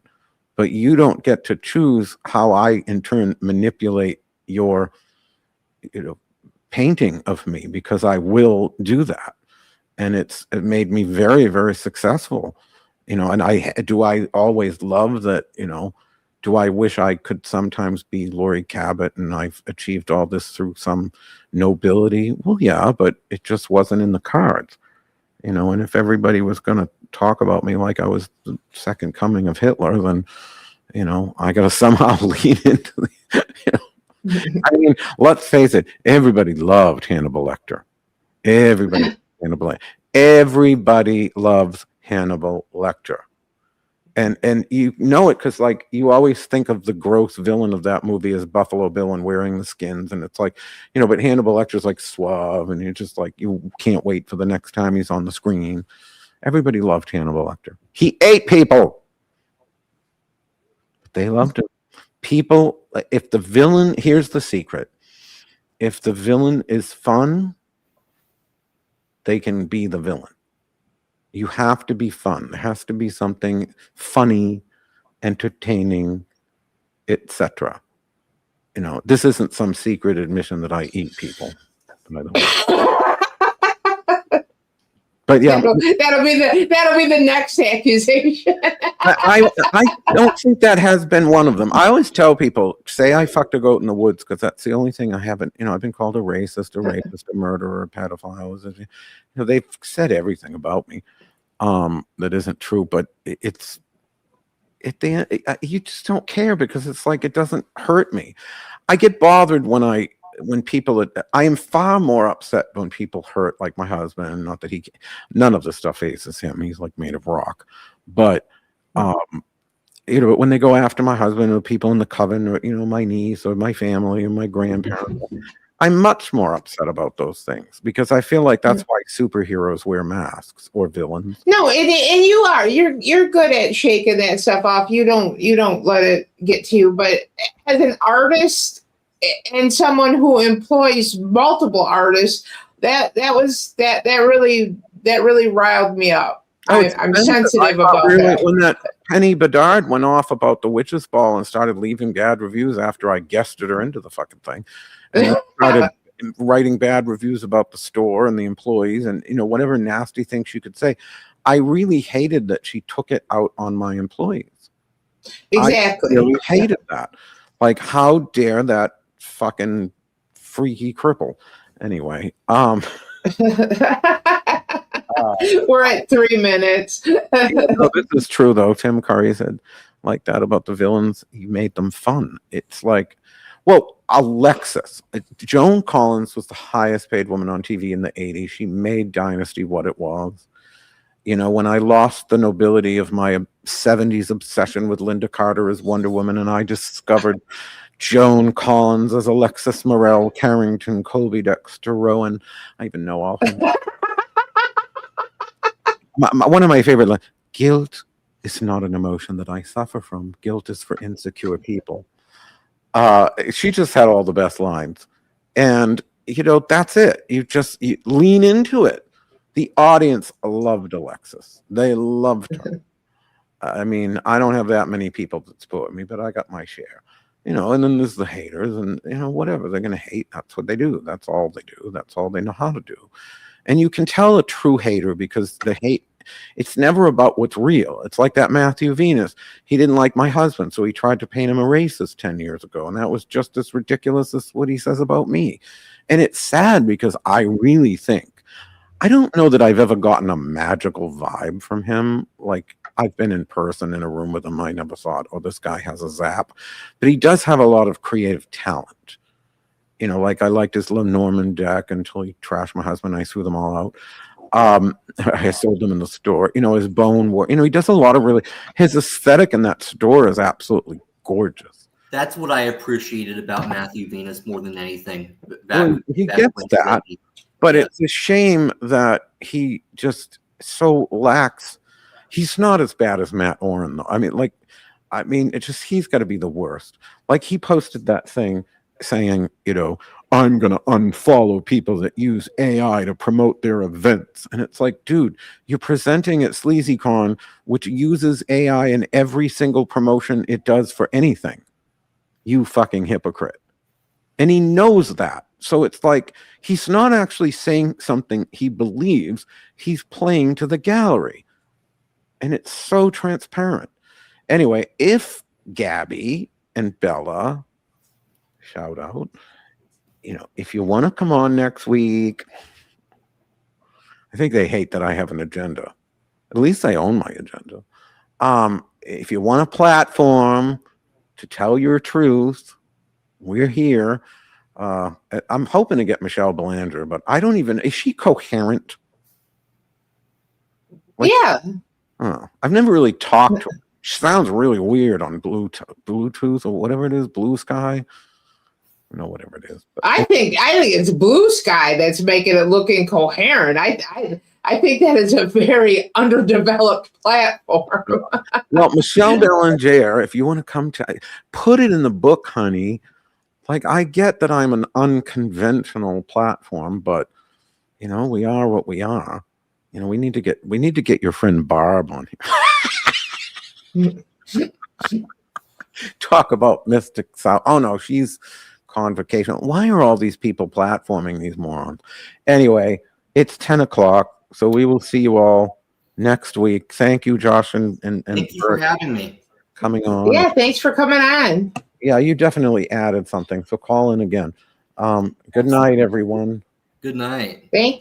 but you don't get to choose how I in turn manipulate your painting of me, because I will do that. And it made me very, very successful, and do I always love that, do I wish I could sometimes be Laurie Cabot and I've achieved all this through some nobility? Well, yeah, but it just wasn't in the cards, and if everybody was going to talk about me like I was the second coming of Hitler, then, I got to somehow lean into the, I mean, let's face it, everybody loved Hannibal Lecter. Everybody loves Hannibal Lecter. And it because like you always think of the gross villain of that movie as Buffalo Bill and wearing the skins, and it's like, but Hannibal Lecter's like suave, and you're just like, you can't wait for the next time he's on the screen. Everybody loved Hannibal Lecter. He ate people, but they loved him. People, if the villain, here's the secret: if the villain is fun, they can be the villain. You have to be fun. There has to be something funny, entertaining, etc. This isn't some secret admission that I eat people. But yeah, that'll be the next accusation. I don't think that has been one of them. I always tell people, say I fucked a goat in the woods, because that's the only thing I haven't. I've been called a racist, a murderer, a pedophile. They've said everything about me that isn't true, but you just don't care, because it's like, it doesn't hurt me. I get bothered when I when people, I am far more upset when people hurt like my husband. Not that none of the stuff faces him. He's like made of rock. But, when they go after my husband or people in the coven or, my niece or my family or my grandparents, I'm much more upset about those things because I feel like that's why superheroes wear masks or villains. No, and you're good at shaking that stuff off. You don't let it get to you. But as an artist and someone who employs multiple artists, that really riled me up. I'm sensitive about that. When that Penny Bedard went off about the witch's ball and started leaving bad reviews after I guested her into the fucking thing, and started writing bad reviews about the store and the employees and whatever nasty things she could say, I really hated that she took it out on my employees. Exactly. I really hated that. Like, how dare that fucking freaky cripple? Anyway, we're at 3 minutes. This is true though. Tim Curry said like that about the villains. He made them fun. It's like, well, Alexis. Joan Collins was the highest paid woman on TV in the 80s. She made Dynasty what it was. When I lost the nobility of my 70s obsession with Linda Carter as Wonder Woman, and I discovered Joan Collins as Alexis Morel Carrington, Colby Dexter Rowan. I even know all of them. One of my favorite lines, guilt is not an emotion that I suffer from. Guilt is for insecure people. She just had all the best lines. And, that's it. You lean into it. The audience loved Alexis. They loved her. I mean, I don't have that many people that support me, but I got my share. And then there's the haters and, whatever. They're going to hate. That's what they do. That's all they do. That's all they know how to do. And you can tell a true hater because the hate, it's never about what's real. It's like that Matthew Venus. He didn't like my husband, so he tried to paint him a racist 10 years ago. And that was just as ridiculous as what he says about me. And it's sad because I really think, I don't know that I've ever gotten a magical vibe from him. Like, I've been in person in a room with him. I never thought, oh, this guy has a zap. But he does have a lot of creative talent. Like I liked his Lenormand deck until he trashed my husband. I threw them all out. I sold them in the store. His bone war. He does a lot of his aesthetic in that store is absolutely gorgeous. That's what I appreciated about Matthew Venus more than anything. He gets that, but it's a shame that he just so lacks. He's not as bad as Matt Oren, though. I mean, it's just he's got to be the worst. Like, he posted that thing saying, I'm going to unfollow people that use AI to promote their events. And it's like, dude, you're presenting at SleazyCon, which uses AI in every single promotion it does for anything. You fucking hypocrite. And he knows that. So it's like, he's not actually saying something he believes. He's playing to the gallery. And it's so transparent. Anyway, if Gabby and Bella, shout out, if you want to come on next week, I think they hate that I have an agenda. At least I own my agenda. If you want a platform to tell your truth, we're here. I'm hoping to get Michelle Belanger, but I don't even, is she coherent? Like, yeah. I've never really talked to her. She sounds really weird on Bluetooth or whatever it is, Blue Sky. Whatever it is. But I think it's Blue Sky that's making it look incoherent. I think that is a very underdeveloped platform. Well, Michelle Belanger, if you want to come to, put it in the book, honey. Like, I get that I'm an unconventional platform, but we are what we are. We need to get your friend Barb on here. Talk about mystic South. Oh no, she's convocation. Why are all these people platforming these morons? Anyway, it's 10 o'clock, so we will see you all next week. Thank you, Josh, and thank you for having me. Coming on. Yeah, thanks for coming on. Yeah, you definitely added something, so call in again. Good night, everyone. Good night. Thank you.